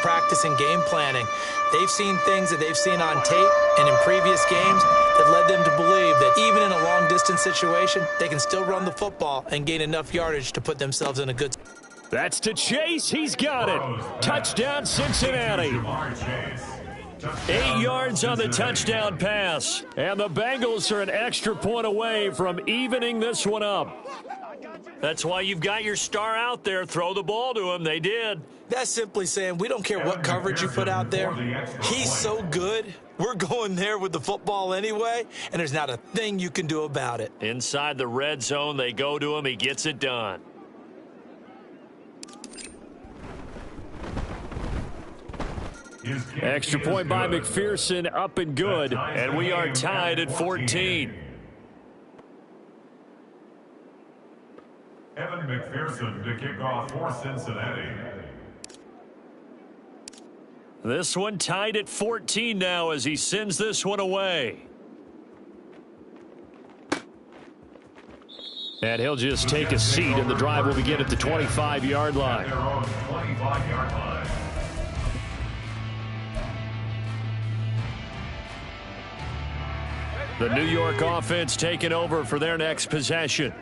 practice and game planning. They've seen things that they've seen on tape and in previous games that led them to believe that even in a long-distance situation, they can still run the football and gain enough yardage to put themselves in a good spot. That's to Chase. He's got it. Touchdown, Cincinnati. 8 yards on the touchdown pass. And the Bengals are an extra point away from evening this one up. That's why you've got your star out there. Throw the ball to him. They did. That's simply saying we don't care what coverage you put out there. He's so good. We're going there with the football anyway, and there's not a thing you can do about it. Inside the red zone, they go to him. He gets it done. Extra point by McPherson, up and good, and we are tied at 14. Evan McPherson to kick off for Cincinnati. This one tied at 14 now as he sends this one away. And he'll just take a seat, and the drive will begin at the 25-yard line. The New York offense taking over for their next possession.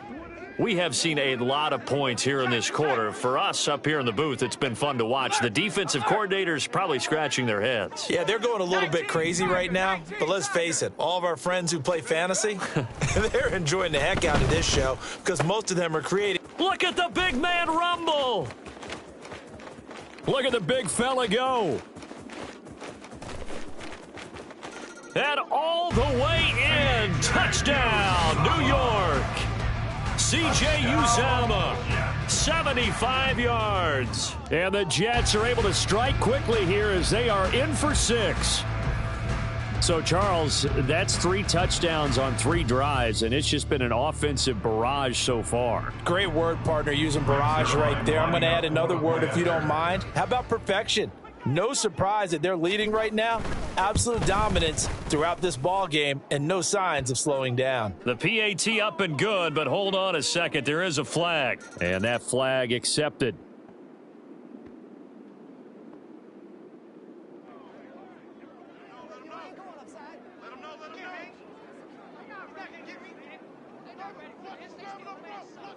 We have seen a lot of points here in this quarter. For us up here in the booth, it's been fun to watch. The defensive coordinators probably scratching their heads. Yeah, they're going a little bit crazy right now, but let's face it, all of our friends who play fantasy, they're enjoying the heck out of this show because most of them are creating. Look at the big man rumble. Look at the big fella go. And all the way in. Touchdown, New York. C.J. Uzomah, 75 yards. And the Jets are able to strike quickly here as they are in for 6. So, Charles, that's 3 touchdowns on 3 drives, and it's just been an offensive barrage so far. Great word, partner, using barrage right there. I'm going to add another word if you don't mind. How about perfection? No surprise that they're leading right now. Absolute dominance throughout this ball game and no signs of slowing down. The PAT up and good, but hold on a second. There is a flag. And that flag accepted.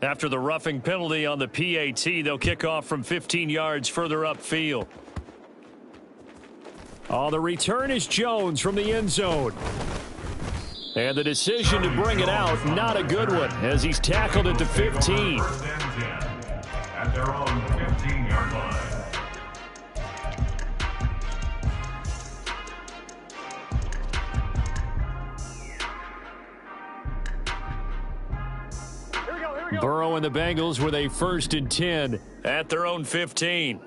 After the roughing penalty on the PAT, they'll kick off from 15 yards further upfield. Oh, the return is Jones from the end zone. And the decision to bring it out, not a good one, as he's tackled at the 15. At their own 15-yard line. Here we go. Burrow and the Bengals with a 1st and 10 at their own 15.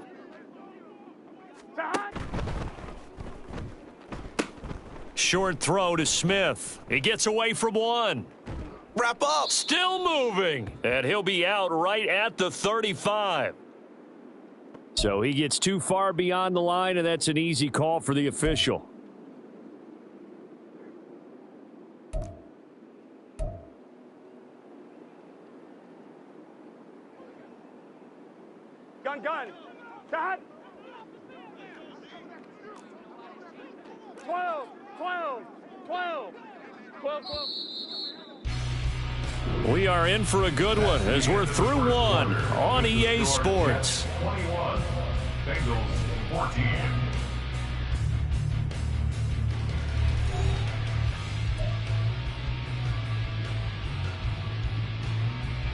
Short throw to Smith. He gets away from one. Wrap up. Still moving. And he'll be out right at the 35. So he gets too far beyond the line, and that's an easy call for the official. Gun. Dad. 12. We are in for a good one as we're through one on EA Sports. 21. Bengals 14.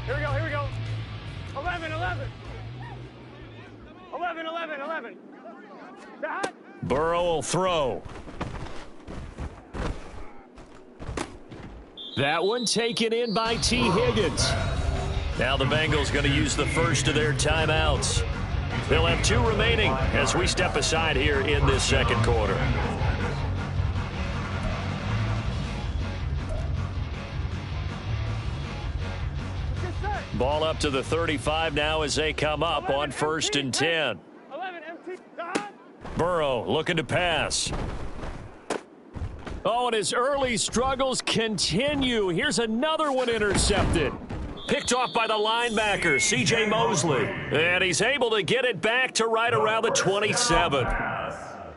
Here we go. 11. 11. Dad. Burrow will throw. That one taken in by T. Higgins. Now the Bengals going to use the first of their timeouts. They'll have 2 remaining as we step aside here in this second quarter. Ball up to the 35 now as they come up on 1st and 10. Burrow looking to pass. Oh, and his early struggles continue. Here's another one intercepted. Picked off by the linebacker, C.J. Mosley. And he's able to get it back to right around the 27.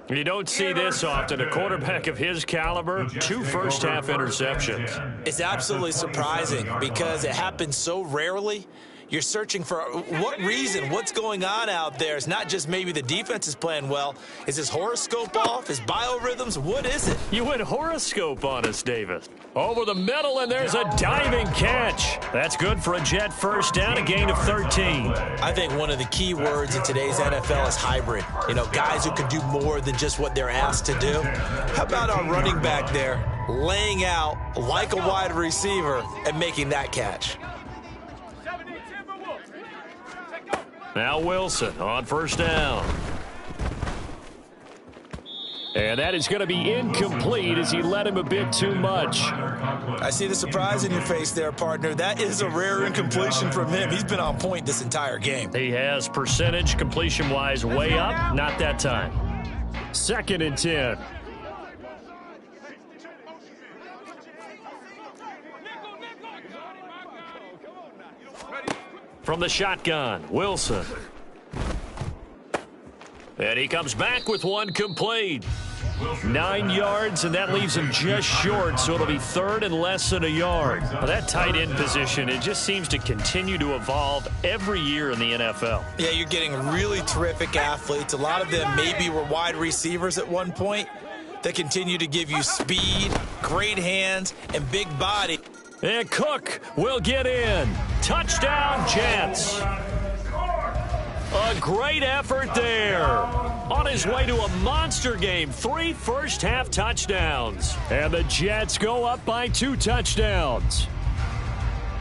You don't see this often. A quarterback of his caliber, 2 first-half interceptions. It's absolutely surprising because it happens so rarely. You're searching for what reason, what's going on out there. It's not just maybe the defense is playing well. Is his horoscope off? His biorhythms? What is it? You went horoscope on us, Davis. Over the middle, and there's a diving catch. That's good for a Jet first down, a gain of 13. I think one of the key words in today's NFL is hybrid. You know, guys who can do more than just what they're asked to do. How about our running back there laying out like a wide receiver and making that catch? Now Wilson on first down. And that is going to be incomplete as he led him a bit too much. I see the surprise in your face there, partner. That is a rare incompletion from him. He's been on point this entire game. He has percentage completion-wise way up. Not that time. 2nd and 10. From the shotgun, Wilson. And he comes back with one complete. 9 yards, and that leaves him just short, so it'll be 3rd and less than a yard. Now, that tight end position, it just seems to continue to evolve every year in the NFL. Yeah, you're getting really terrific athletes. A lot of them maybe were wide receivers at one point. They continue to give you speed, great hands, and big body. And Cook will get in. Touchdown, Jets. A great effort there. On his way to a monster game, 3 first-half touchdowns. And the Jets go up by 2 touchdowns.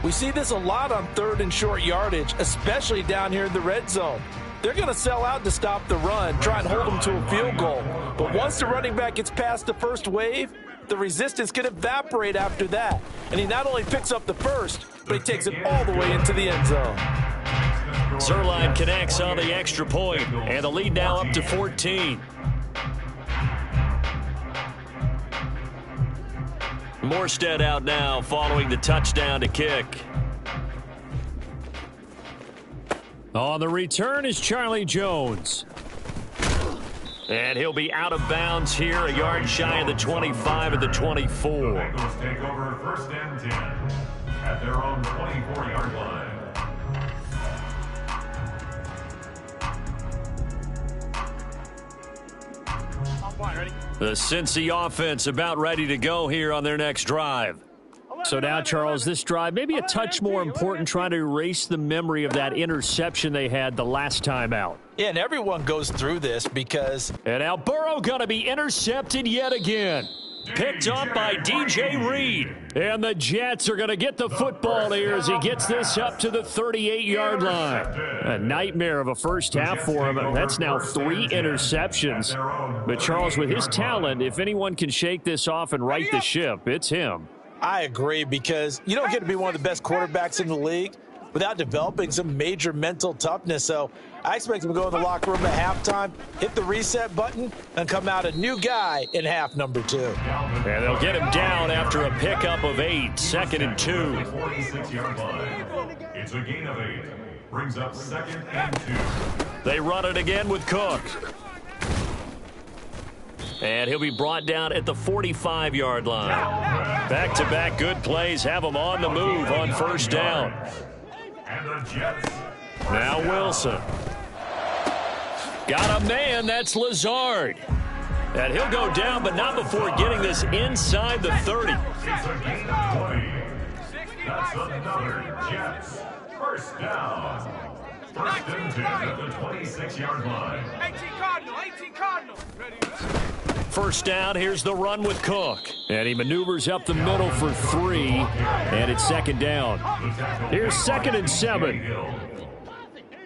We see this a lot on 3rd and short yardage, especially down here in the red zone. They're going to sell out to stop the run, try and hold them to a field goal. But once the running back gets past the first wave, the resistance can evaporate after that. And he not only picks up the first, but he takes it all the way into the end zone. Zuerlein connects on the extra point, and the lead now up to 14. Morstead out now following the touchdown to kick. On the return is Charlie Jones. And he'll be out of bounds here, a yard shy of the 25 at the 24. Bengals take over 1st and 10 at their own 24-yard line. The Cincy offense about ready to go here on their next drive. So now, Charles, this drive maybe a touch more important, trying to erase the memory of that interception they had the last time out. Yeah, and everyone goes through this because... And now Burrow going to be intercepted yet again. Picked up by DJ Reed. And the Jets are going to get the football here as he gets this up to the 38-yard line. A nightmare of a first half for him. That's now 3 interceptions. But Charles, with his talent, if anyone can shake this off and right the ship, it's him. I agree, because you don't get to be one of the best quarterbacks in the league without developing some major mental toughness. So I expect him to go in the locker room at halftime, hit the reset button, and come out a new guy in half number 2. And they'll get him down after a pickup of 8, 2nd and 2. 46-yard line. It's a gain of 8. Brings up 2nd and 2. They run it again with Cook. And he'll be brought down at the 45-yard line. Back-to-back good plays have him on the move on first down. And the Jets. Now Wilson. Got a man, that's Lazard. And he'll go down, but not before getting this inside the 30. It's a gain of 20. That's another Jets first down. 1st and 10 at the 26-yard line. 18 Cardinal. Ready. First down, here's the run with Cook. And he maneuvers up the middle for 3, and it's 2nd down. Here's 2nd and 7.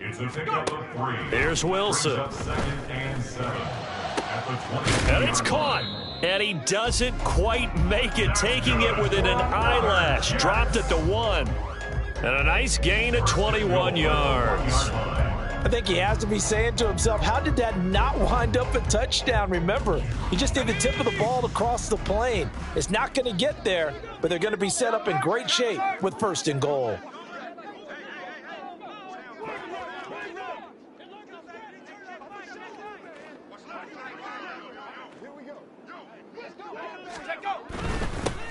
It's a pickup of 3. Here's Wilson. 2nd and 7 at the 20. And it's caught. And he doesn't quite make it, taking it within an eyelash. Dropped at the 1. And a nice gain of 21 yards. I think he has to be saying to himself, how did that not wind up a touchdown? Remember, he just did the tip of the ball across the plane. It's not going to get there, but they're going to be set up in great shape with 1st and goal.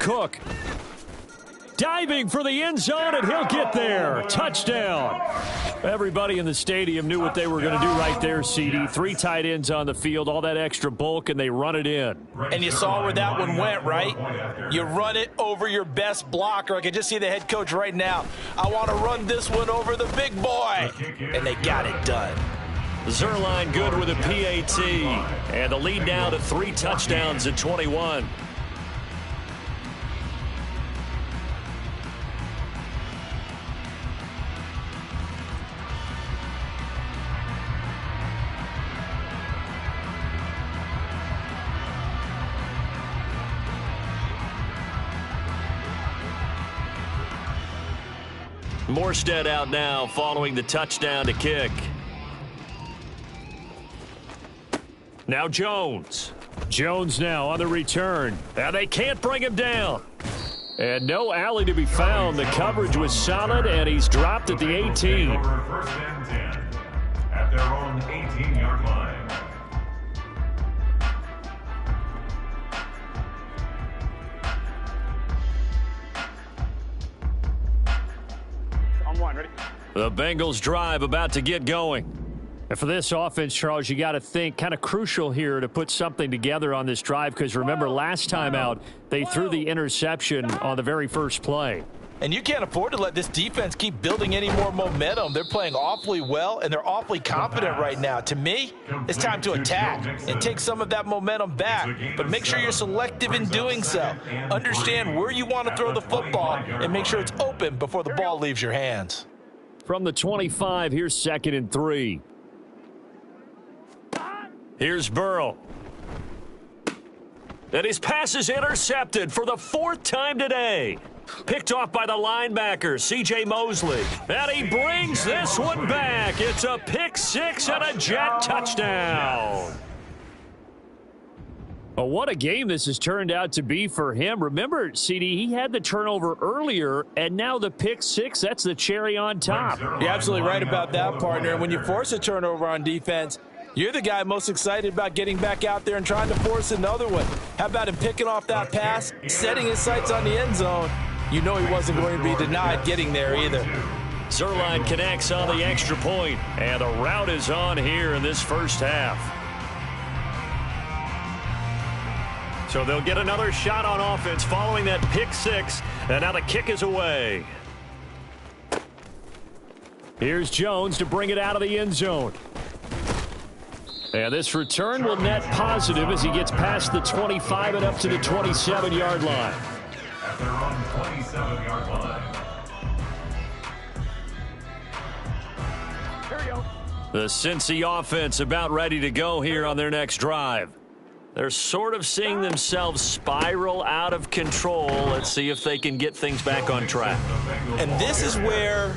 Cook. Diving for the end zone, and he'll get there. Touchdown. Everybody in the stadium knew what they were going to do right there, CD. 3 tight ends on the field, all that extra bulk, and they run it in. And you saw where that one went, right? You run it over your best blocker. I can just see the head coach right now. I want to run this one over the big boy. And they got it done. Zuerlein good with a PAT. And the lead now to 3 touchdowns at 21. Morstead out now following the touchdown to kick. Now Jones. Jones now on the return. Now they can't bring him down. And no alley to be found. The coverage was solid, and he's dropped at the 18. First and 10 at their own 18-yard line. The Bengals drive about to get going. And for this offense, Charles, you got to think kind of crucial here to put something together on this drive, because remember last time out they threw the interception on the very first play. And you can't afford to let this defense keep building any more momentum. They're playing awfully well, and they're awfully confident right now. To me, it's time to attack and take some of that momentum back. But make sure you're selective in doing so. Understand where you want to throw the football and make sure it's open before the ball leaves your hands. From the 25, here's 2nd and 3. Here's Burrow. And his pass is intercepted for the 4th time today. Picked off by the linebacker, C.J. Mosley. And he brings this one back. It's a pick 6 and a Jet touchdown. Well, what a game this has turned out to be for him. Remember, CD, he had the turnover earlier, and now the pick 6, that's the cherry on top. You're absolutely right about that, partner. And when you force a turnover on defense, you're the guy most excited about getting back out there and trying to force another one. How about him picking off that pass, setting his sights on the end zone? You know he wasn't going to be denied getting there either. Zuerlein connects on the extra point, and the route is on here in this first half. So they'll get another shot on offense following that pick 6, and now the kick is away. Here's Jones to bring it out of the end zone. And this return will net positive as he gets past the 25 and up to the 27-yard line. At their own 27-yard line. The Cincy offense about ready to go here on their next drive. They're sort of seeing themselves spiral out of control. Let's see if they can get things back on track. And this is where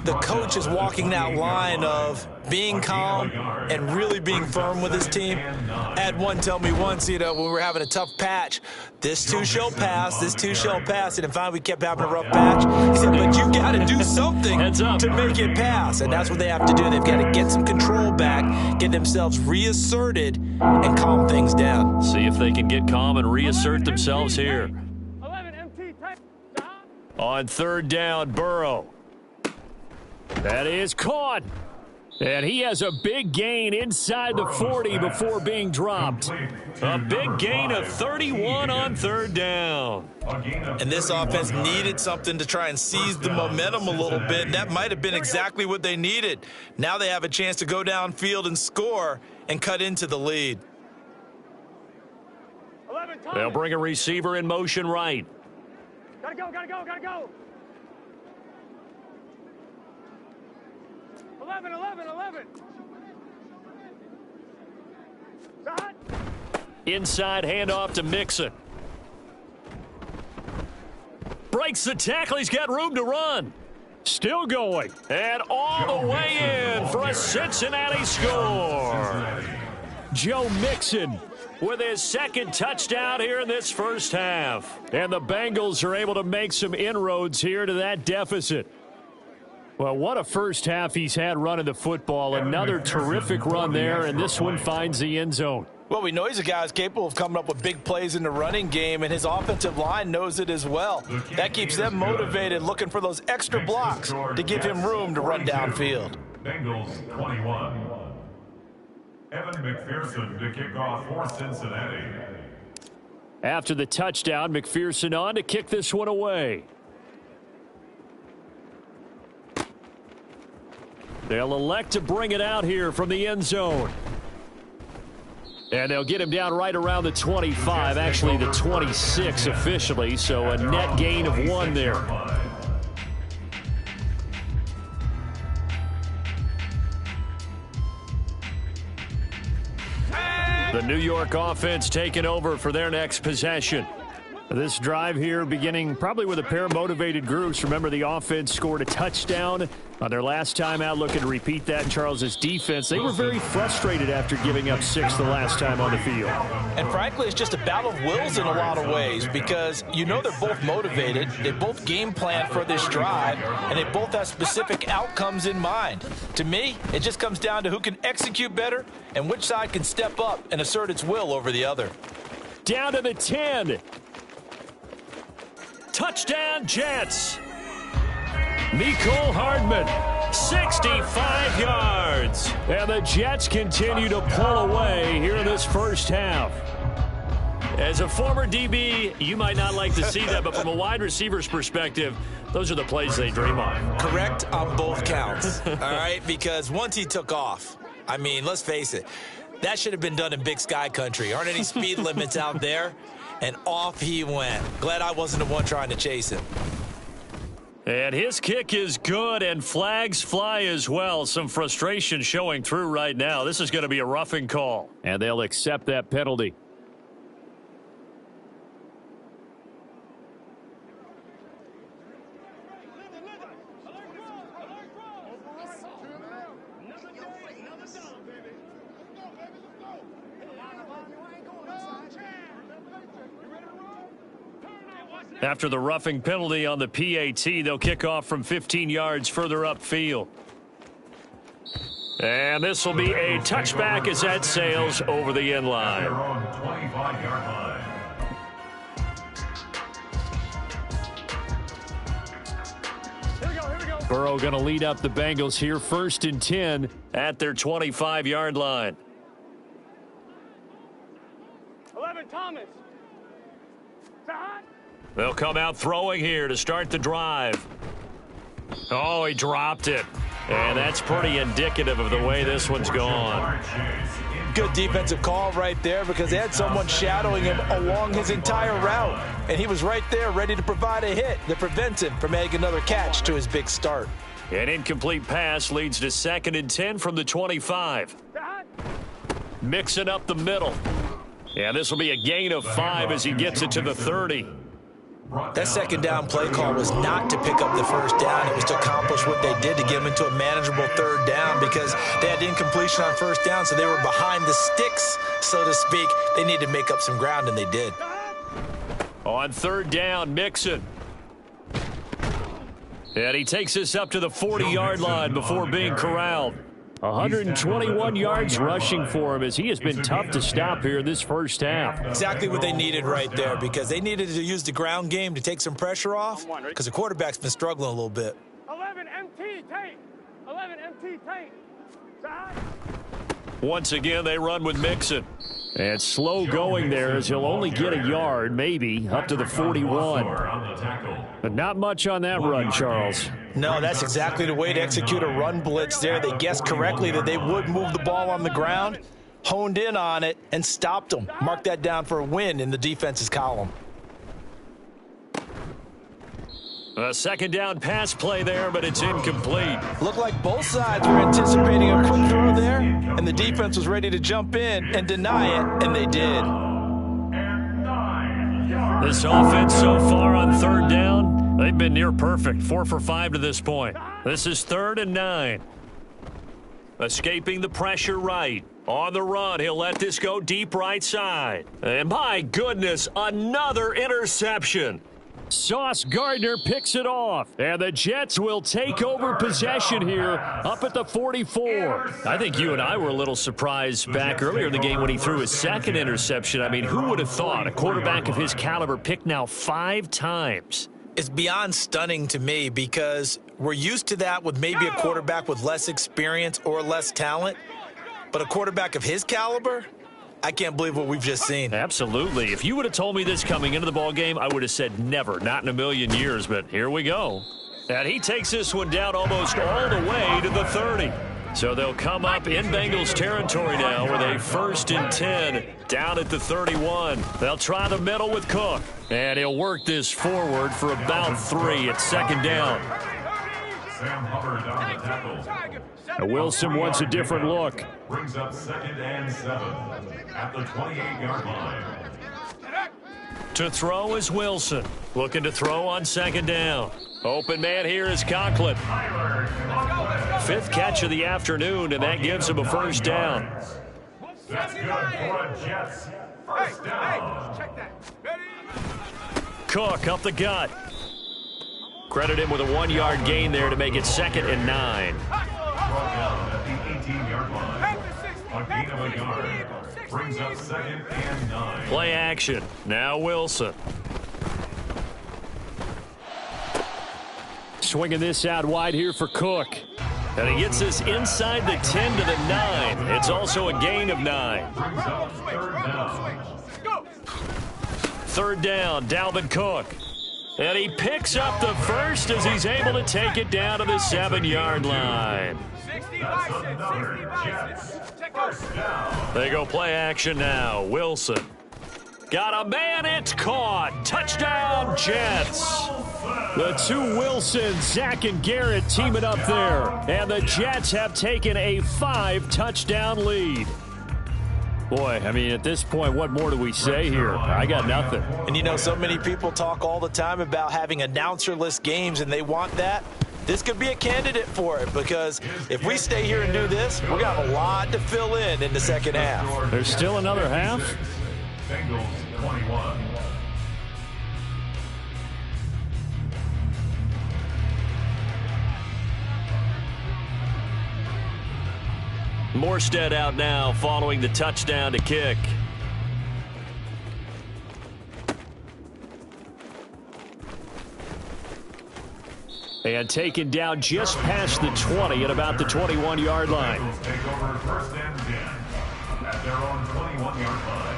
the coach is walking that line of being calm and really being firm with his team. I had one tell me once, when we were having a tough patch, this too shall pass, this too shall pass. And finally we kept having a rough patch. He said, but you got to do something to make it pass. And that's what they have to do. They've got to get some control back, get themselves reasserted, and calm things down. See if they can get calm and reassert themselves here. On 3rd down, Burrow. That is caught. And he has a big gain inside the 40 before being dropped. A big gain of 31 on 3rd down. And this offense needed something to try and seize the momentum a little bit. And that might have been exactly what they needed. Now they have a chance to go downfield and score and cut into the lead. They'll bring a receiver in motion right. Gotta go, gotta go, gotta go. 11. Inside handoff to Mixon. Breaks the tackle. He's got room to run. Still going. And all the way in for a Cincinnati score. Joe Mixon with his 2nd touchdown here in this first half. And the Bengals are able to make some inroads here to that deficit. Well, what a first half he's had running the football. Another terrific run there, and this one finds the end zone. Well, we know he's a guy who's capable of coming up with big plays in the running game, and his offensive line knows it as well. That keeps them motivated, looking for those extra blocks to give him room to run downfield. Bengals 21. Evan McPherson to kick off for Cincinnati. After the touchdown, McPherson on to kick this one away. They'll elect to bring it out here from the end zone. And they'll get him down right around the 25, actually the 26 officially, so a net gain of 1 there. The New York offense taking over for their next possession. This drive here beginning probably with a pair of motivated groups. Remember, the offense scored a touchdown on their last time out, looking to repeat that in Charles's defense. They were very frustrated after giving up 6 the last time on the field. And frankly, it's just a battle of wills in a lot of ways because you know they're both motivated, they both game plan for this drive, and they both have specific outcomes in mind. To me, it just comes down to who can execute better and which side can step up and assert its will over the other. Down to the 10. Touchdown, Jets. Mecole Hardman, 65 yards. And the Jets continue to pull away here in this first half. As a former DB, you might not like to see that, but from a wide receiver's perspective, those are the plays they dream of. Correct on both counts, all right? Because once he took off, I mean, let's face it, that should have been done in Big Sky country. Aren't any speed limits out there? And off he went. Glad I wasn't the one trying to chase him. And his kick is good, and flags fly as well. Some frustration showing through right now. This is going to be a roughing call. And they'll accept that penalty. After the roughing penalty on the PAT, they'll kick off from 15 yards further upfield. And this will be a touchback as that sails over the end line. They're on the 25-yard line. Burrow going to lead up the Bengals here, 1st and 10 at their 25-yard line. 11, Thomas. They'll come out throwing here to start the drive. Oh, he dropped it. And that's pretty indicative of the way this one's gone. Good defensive call right there because they had someone shadowing him along his entire route. And he was right there ready to provide a hit that prevents him from making another catch to his big start. An incomplete pass leads to 2nd and 10 from the 25. Mixing up the middle. And this will be a gain of 5 as he gets it to the 30. That second down play call was not to pick up the first down. It was to accomplish what they did to get them into a manageable 3rd down because they had incompletion on 1st down, so they were behind the sticks, so to speak. They needed to make up some ground, and they did. On 3rd down, Mixon. And he takes us up to the 40-yard line before being corralled. 121 yards rushing for him as he has been tough to stop here in this first half. Exactly what they needed right there because they needed to use the ground game to take some pressure off because the quarterback's been struggling a little bit. 11 MT tape. 11 MT tape. Once again, they run with Mixon. And slow going there as he'll only get a yard, maybe, up to the 41. But not much on that run, Charles. No, that's exactly the way to execute a run blitz there. They guessed correctly that they would move the ball on the ground, honed in on it, and stopped them. Mark that down for a win in the defense's column. A 2nd down pass play there, but it's incomplete. Looked like both sides were anticipating a quick throw there, and the defense was ready to jump in and deny it, and they did. This offense so far on 3rd down, they've been near perfect. 4 for 5 to this point. This is 3rd and 9. Escaping the pressure right. On the run, he'll let this go deep right side. And my goodness, another interception. Sauce Gardner picks it off, and the Jets will take over possession here up at the 44. I think you and I were a little surprised back earlier in the game when he threw his second interception. I mean, who would have thought a quarterback of his caliber picked now 5 times? It's beyond stunning to me because we're used to that with maybe a quarterback with less experience or less talent, but a quarterback of his caliber, I can't believe what we've just seen. Absolutely. If you would have told me this coming into the ball game, I would have said never, not in a million years, but here we go. And he takes this one down almost all the way to the 30. So they'll come up in Bengals territory now with a 1st and 10 down at the 31. They'll try the middle with Cook, and he'll work this forward for about 3 at 2nd down. Sam Hubbard on the tackle. And Wilson wants a different look. Brings up 2nd and 7 at the 28-yard line. To throw is Wilson. Looking to throw on 2nd down. Open man here is Conklin. 5th catch of the afternoon, and that gives him a 1st down. That's good for a Jets. 1st down. Check that. Ready? Cook up the gut. Credit him with a 1-yard gain there to make it 2nd and 9. Brought down at the 18-yard line. A gain of a yard. Brings up 2nd and 9. Play action. Now Wilson. Swinging this out wide here for Cook. And he gets this inside the 10 to the 9. It's also a gain of 9. Brings up 3rd down. 3rd down, Dalvin Cook. And he picks up the 1st as he's able to take it down to the 7-yard line. That's another Jets. 1st down. They go play action now. Wilson. Got a man, it's caught. Touchdown, Jets. The 2 Wilsons, Zach and Garrett, teaming up there. And the Jets have taken a 5-touchdown lead. Boy, I mean, at this point, what more do we say here? I got nothing. And you know, so many people talk all the time about having announcer-less games, and they want that. This could be a candidate for it, because if we stay here and do this, we're going to have a lot to fill in the 2nd half. There's still another half. Bengals 21. Morstead out now following the touchdown to kick. And taken down just past the 20 at about the 21-yard line. Bengals take over 1st and 10 at their own 21-yard line.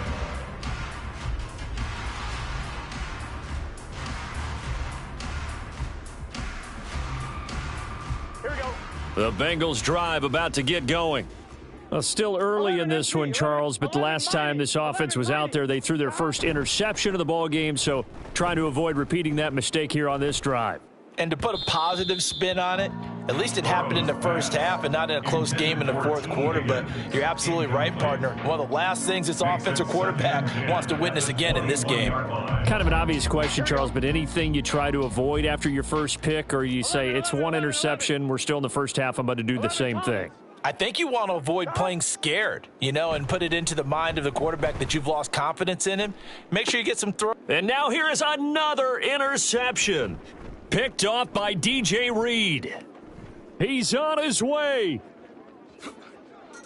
Here we go. The Bengals drive about to get going. Well, still early in this one, Charles, but the last time this offense was out there, they threw their first interception of the ball game, so trying to avoid repeating that mistake here on this drive. And to put a positive spin on it, at least it happened in the 1st half and not in a close game in the 4th quarter. But you're absolutely right, partner. One of the last things this offensive quarterback wants to witness again in this game. Kind of an obvious question, Charles, but anything you try to avoid after your first pick, or you say it's 1 interception, we're still in the 1st half, I'm about to do the same thing? I think you want to avoid playing scared, you know, and put it into the mind of the quarterback that you've lost confidence in him. Make sure you get some throw. And now here is another interception. Picked off by DJ Reed. He's on his way.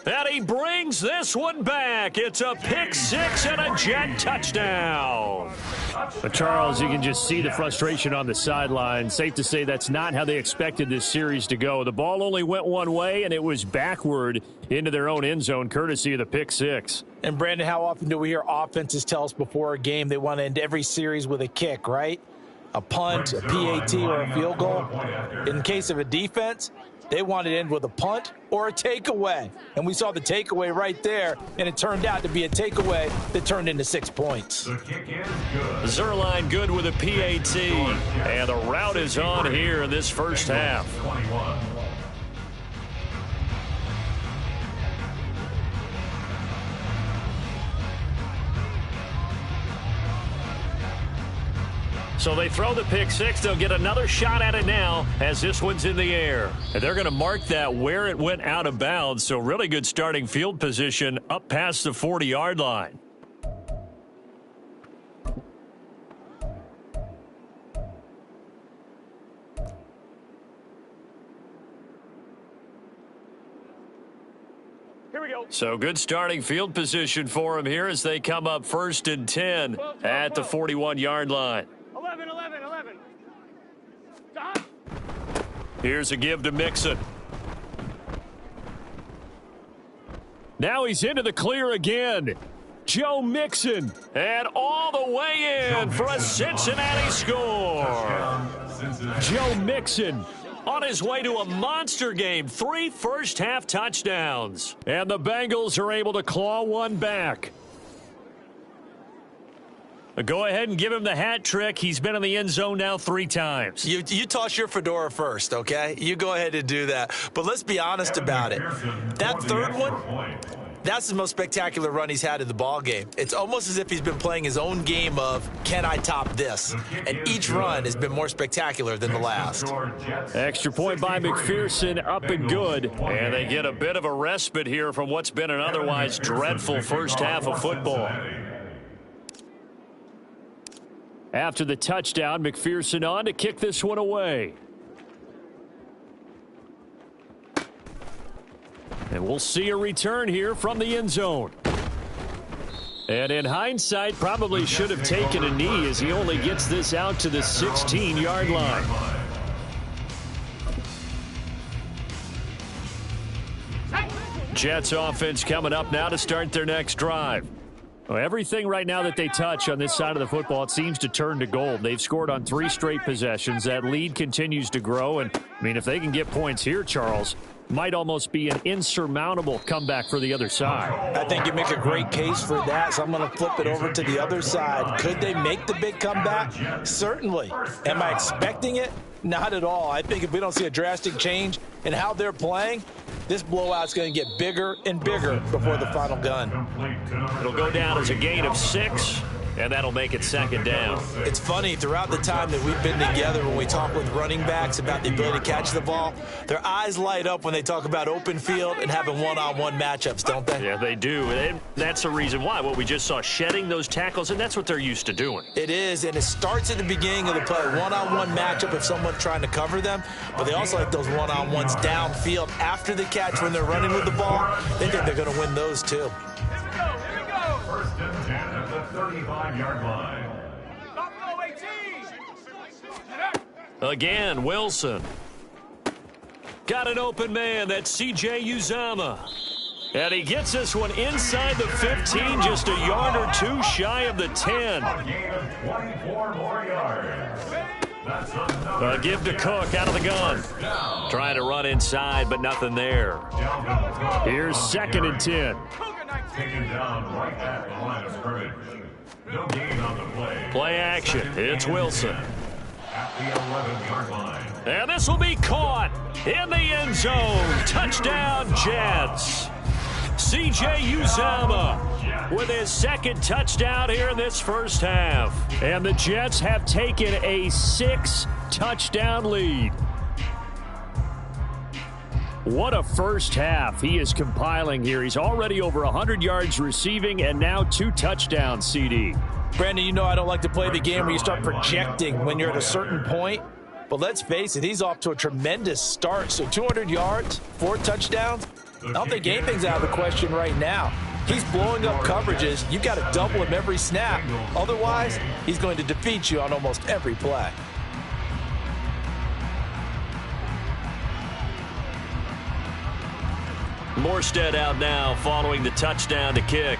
And he brings this one back. It's a pick 6 and a Jet touchdown. But Charles, you can just see the frustration on the sideline. Safe to say that's not how they expected this series to go. The ball only went one way, and it was backward into their own end zone, courtesy of the pick 6. And, Brandon, how often do we hear offenses tell us before a game they want to end every series with a kick, right? A punt, a PAT, or a field goal. In case of a defense, they want to end with a punt or a takeaway. And we saw the takeaway right there, and it turned out to be a takeaway that turned into 6 points. The kick is good. Zerline good with a PAT. And the route is on here in this 1st half. 21. So they throw the pick 6. They'll get another shot at it now as this one's in the air. And they're going to mark that where it went out of bounds. So really good starting field position up past the 40-yard line. Here we go. So good starting field position for him here as they come up 1st and 10 at the 41-yard line. 11. Stop. Here's a give to Mixon. Now he's into the clear again. Joe Mixon. And all the way in for a Cincinnati score. Joe Mixon on his way to a monster game. 3 first-half touchdowns. And the Bengals are able to claw one back. Go ahead and give him the hat trick. He's been in the end zone now 3 times. You toss your fedora first, okay? You go ahead and do that. But let's be honest about it. That third one, that's the most spectacular run he's had in the ball game. It's almost as if he's been playing his own game of, can I top this? And each run has been more spectacular than the last. Extra point by McPherson, up and good. And they get a bit of a respite here from what's been an otherwise dreadful first half of football. After the touchdown, McPherson on to kick this one away. And we'll see a return here from the end zone. And in hindsight, probably should have taken a knee as he only gets this out to the 16-yard line. Jets offense coming up now to start their next drive. Well, everything right now that they touch on this side of the football, it seems to turn to gold. They've scored on 3 straight possessions. That lead continues to grow. And, I mean, if they can get points here, Charles, might almost be an insurmountable comeback for the other side. I think you make a great case for that, so I'm going to flip it over to the other side. Could they make the big comeback? Certainly. Am I expecting it? Not at all. I think if we don't see a drastic change in how they're playing, this blowout's going to get bigger and bigger before the final gun. It'll go down as a gain of 6, and that'll make it 2nd down. It's funny, throughout the time that we've been together, when we talk with running backs about the ability to catch the ball, their eyes light up when they talk about open field and having one-on-one matchups, don't they? Yeah, they do. And that's the reason why. What we just saw, shedding those tackles, and that's what they're used to doing. It is, and it starts at the beginning of the play. One-on-one matchup if someone's trying to cover them, but they also like those one-on-ones downfield after the catch when they're running with the ball. They think they're going to win those, too. Here we go. 1st and 10 at the 35-yard line. Again, Wilson. Got an open man. That's C.J. Uzomah. And he gets this one inside the 15, just a yard or 2 shy of the 10. A gain of 24 more yards. That's Give to Cook out of the gun. Trying to run inside, but nothing there. Here's 2nd and 10. taken down right at the line of scrimmage. No gain on the play. Play action. It's Wilson. At the 11-yard line. And this will be caught in the end zone. Touchdown, Jets. C.J. Uzomah with his 2nd touchdown here in this first half. And the Jets have taken a 6-touchdown lead. What a first half he is compiling here. He's already over 100 yards receiving and now 2 touchdowns, CD. Brandon, you know I don't like to play the game where you start projecting when you're at a certain point. But let's face it, he's off to a tremendous start. So 200 yards, 4 touchdowns. I don't think anything's out of the question right now. He's blowing up coverages. You've got to double him every snap. Otherwise, he's going to defeat you on almost every play. Morstead out now following the touchdown to kick.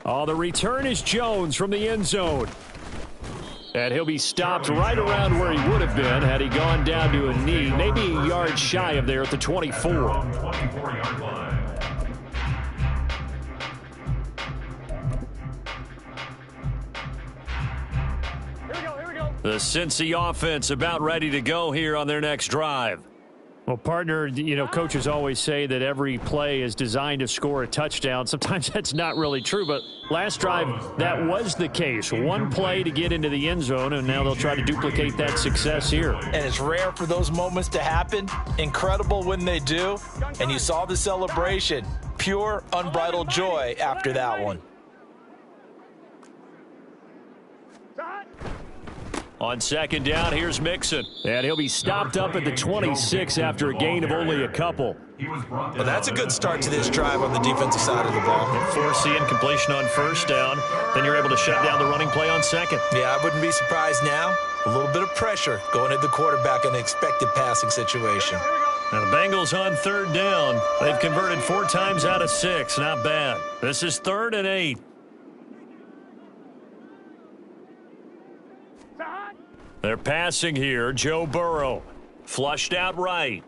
Oh, the return is Jones from the end zone. And he'll be stopped right around where he would have been had he gone down to a knee, maybe a yard shy of there at the 24. 24-yard line. Here we go. The Cincy offense about ready to go here on their next drive. Well, partner, you know, coaches always say that every play is designed to score a touchdown. Sometimes that's not really true, but last drive, that was the case. One play to get into the end zone, and now they'll try to duplicate that success here. And it's rare for those moments to happen. Incredible when they do. And you saw the celebration. Pure, unbridled joy after that one. On second down, here's Mixon. And he'll be stopped up at the 26 after a gain of only a couple. Well, that's a good start to this drive on the defensive side of the ball. Force the incompletion on first down. Then you're able to shut down the running play on second. Yeah, I wouldn't be surprised now. A little bit of pressure going at the quarterback in an expected passing situation. Now the Bengals on third down. They've converted 4 times out of 6. Not bad. This is 3rd and 8. They're passing here. Joe Burrow. Flushed out right.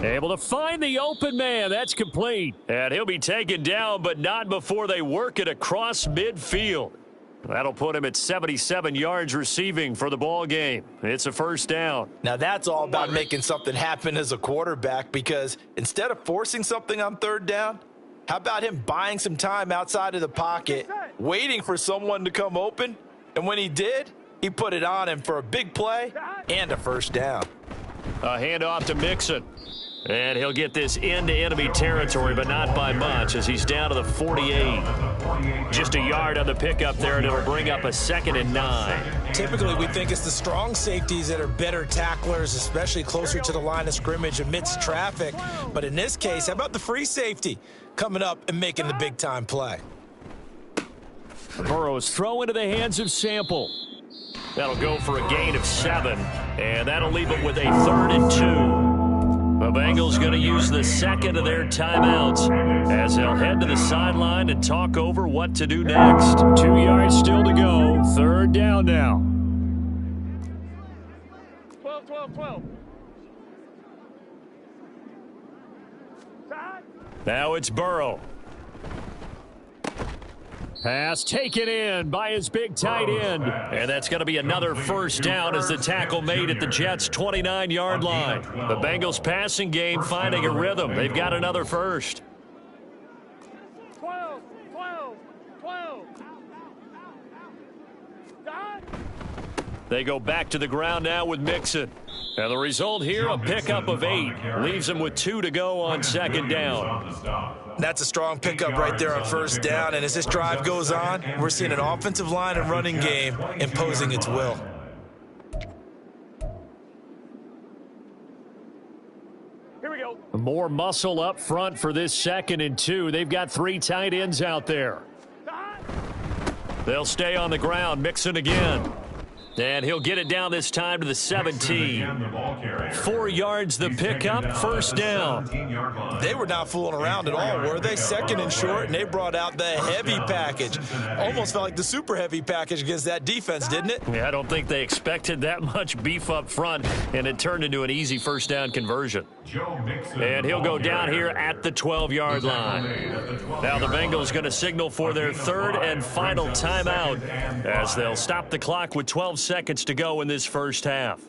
Able to find the open man. That's complete. And he'll be taken down, but not before they work it across midfield. That'll put him at 77 yards receiving for the ball game. It's a first down. Now that's all about making something happen as a quarterback, because instead of forcing something on third down, how about him buying some time outside of the pocket, waiting for someone to come open, and when he did, he put it on him for a big play and a first down. A handoff to Mixon. And he'll get this into enemy territory, but not by much, as he's down to the 48. Just a yard on the pickup there, and it'll bring up a 2nd and 9. Typically, we think it's the strong safeties that are better tacklers, especially closer to the line of scrimmage amidst traffic. But in this case, how about the free safety coming up and making the big-time play? Burrow's throw into the hands of Sample. That'll go for a gain of 7, and that'll leave it with a 3rd and 2. The Bengals going to use the second of their timeouts as they'll head to the sideline and talk over what to do next. 2 yards still to go. 3rd down now. 12. Now it's Burrow. Pass taken in by his big tight end. And that's going to be another first down as the tackle made at the Jets' 29-yard line. The Bengals passing game finding a rhythm. They've got another first. 12. They go back to the ground now with Mixon. And the result here, a pickup of 8. Leaves them with 2 to go on second down. That's a strong pickup right there on first down. And as this drive goes on, we're seeing an offensive line and running game imposing its will. Here we go. More muscle up front for this 2nd and 2. They've got 3 tight ends out there. They'll stay on the ground. Mixon again. And he'll get it down this time to the 17. 4 yards the pickup, first down. They were not fooling around at all, were they? 2nd and short, and they brought out the heavy package. Almost felt like the super heavy package against that defense, didn't it? Yeah, I don't think they expected that much beef up front, and it turned into an easy first down conversion. And he'll go down here at the 12-yard line. Now the Bengals going to signal for their 3rd and final timeout as they'll stop the clock with 12 seconds to go in this first half.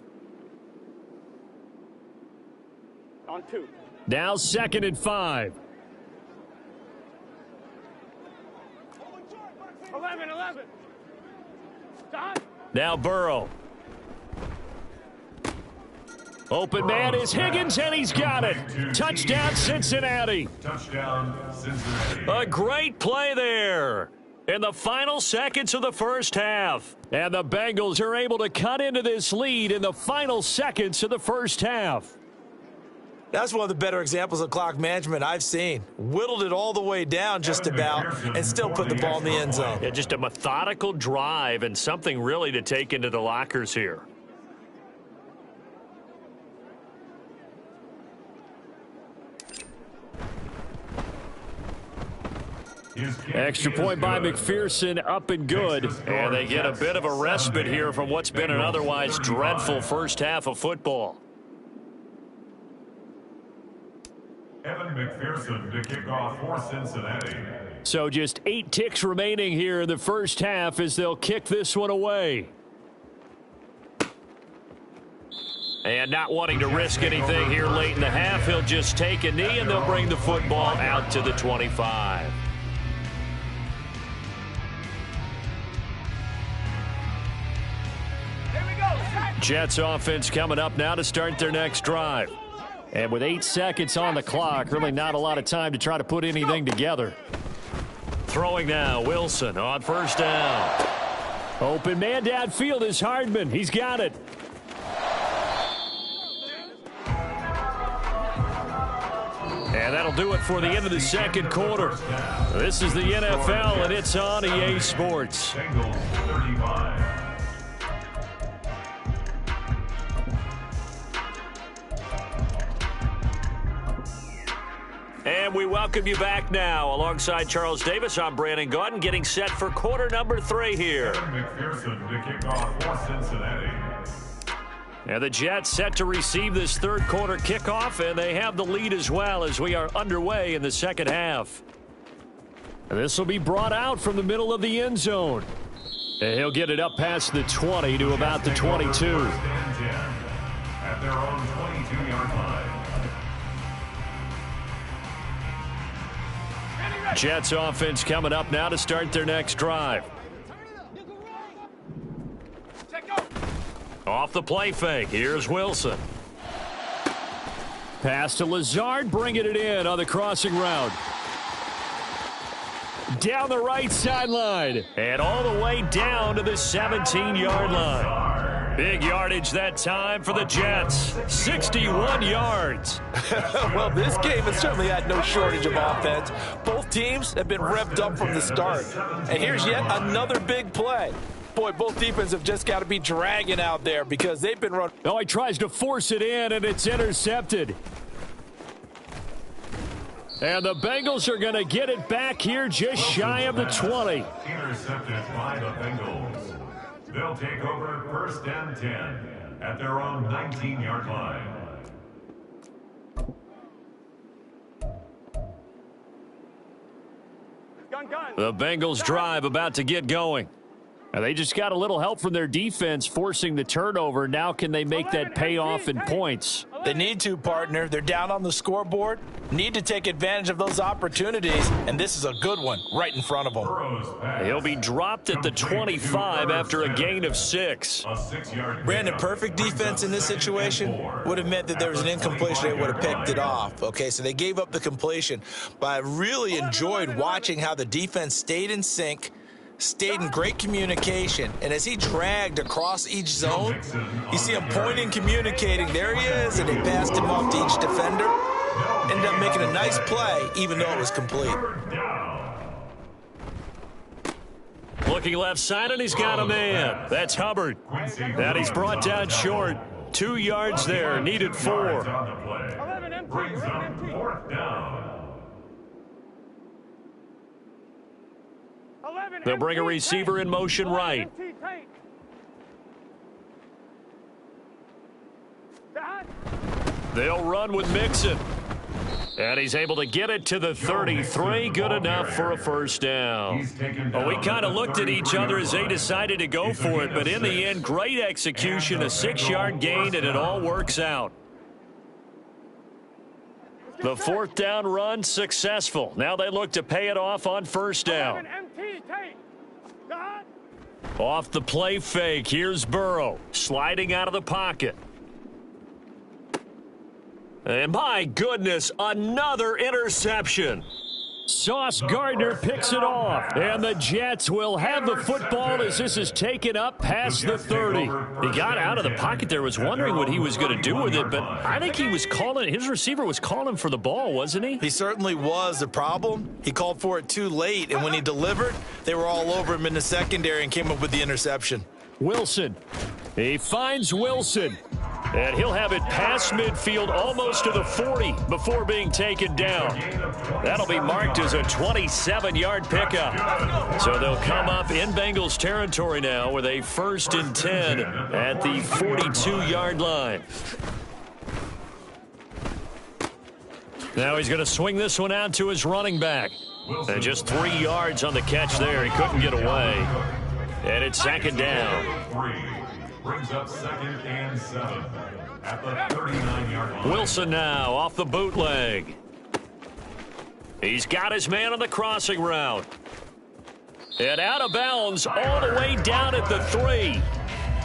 On 2. Now 2nd and 5. 11. Stop. Now Burrow. Open man is Higgins, and he's got it. Touchdown, Cincinnati. A great play there in the final seconds of the first half. And the Bengals are able to cut into this lead in the final seconds of the first half. That's one of the better examples of clock management I've seen. Whittled it all the way down just about and still put the ball in the end zone. Yeah, just a methodical drive and something really to take into the lockers here. Extra point by McPherson, up and good. And they get a bit of a respite here from what's been an otherwise dreadful first half of football. Evan McPherson to kick off for Cincinnati. So just 8 ticks remaining here in the first half as they'll kick this one away. And not wanting to risk anything here late in the half, he'll just take a knee and they'll bring the football out to the 25. Jets offense coming up now to start their next drive. And with 8 seconds on the clock, really not a lot of time to try to put anything together. Throwing now, Wilson on first down. Open man downfield is Hardman. He's got it. And that'll do it for the end of the second quarter. This is the NFL, and it's on EA Sports. Bengals 35. And we welcome you back now. Alongside Charles Davis, I'm Brandon Gaudin, getting set for quarter number 3 here. McPherson to kick off for Cincinnati. And the Jets set to receive this third quarter kickoff, and they have the lead as well as we are underway in the second half. And this will be brought out from the middle of the end zone. And he'll get it up past the 20 to about the 22. First and 10 at their own 22-yard line. Jets offense coming up now to start their next drive. Off the play fake, here's Wilson. Pass to Lazard, bringing it in on the crossing route. Down the right sideline, and all the way down to the 17-yard line. Big yardage that time for the Jets, 61 yards. Well, this game has certainly had no shortage of offense. Both teams have been revved up from the start. And here's yet another big play. Boy, both defenses have just got to be dragging out there because they've been running. Oh, he tries to force it in, and it's intercepted. And the Bengals are going to get it back here just shy of the 20. Intercepted by the Bengals. They'll take over first and 10 at their own 19-yard line. The Bengals drive about to get going. And they just got a little help from their defense forcing the turnover. Now can they make that pay off in points? They need to, partner. They're down on the scoreboard. Need to take advantage of those opportunities. And this is a good one right in front of them. He'll be dropped at the 25 after a gain of 6. Brandon, perfect defense in this situation would have meant that there was an incompletion. They would have picked it off. Okay, so they gave up the completion. But I really enjoyed watching how the defense stayed in sync, stayed in great communication, and as he dragged across each zone, you see him pointing, communicating. There he is, and they passed him off to each defender. Ended up making a nice play, even though it was complete. Looking left side, and he's got a man. That's Hubbard. That he's brought down short. 2 yards there, needed 4. Brings up fourth down. They'll bring a receiver in motion right. They'll run with Mixon. And he's able to get it to the 33. Good enough for a first down. Well, we kind of looked at each other as they decided to go for it. But in the end, great execution, a 6-yard gain, and it all works out. The fourth down run successful. Now they look to pay it off on first down. Off the play fake, here's Burrow, sliding out of the pocket. And my goodness, another interception. Sauce Gardner picks it off, and the Jets will have the football as this is taken up past the 30. He got out of the pocket there, was wondering what he was going to do with it, but I think he was calling, his receiver was calling for the ball, wasn't he? He certainly was. The problem, he called for it too late, and when he delivered, they were all over him in the secondary and came up with the interception. Wilson, he finds Wilson. And he'll have it past midfield almost to the 40 before being taken down. That'll be marked as a 27-yard pickup. So they'll come up in Bengals territory now with a 1st and 10 at the 42-yard line. Now he's going to swing this one out to his running back. And just 3 yards on the catch there. He couldn't get away. And it's 2nd down. Brings up 2nd and 7 at the 39-yard line. Wilson now off the bootleg. He's got his man on the crossing route. And out of bounds all the way down at the 3.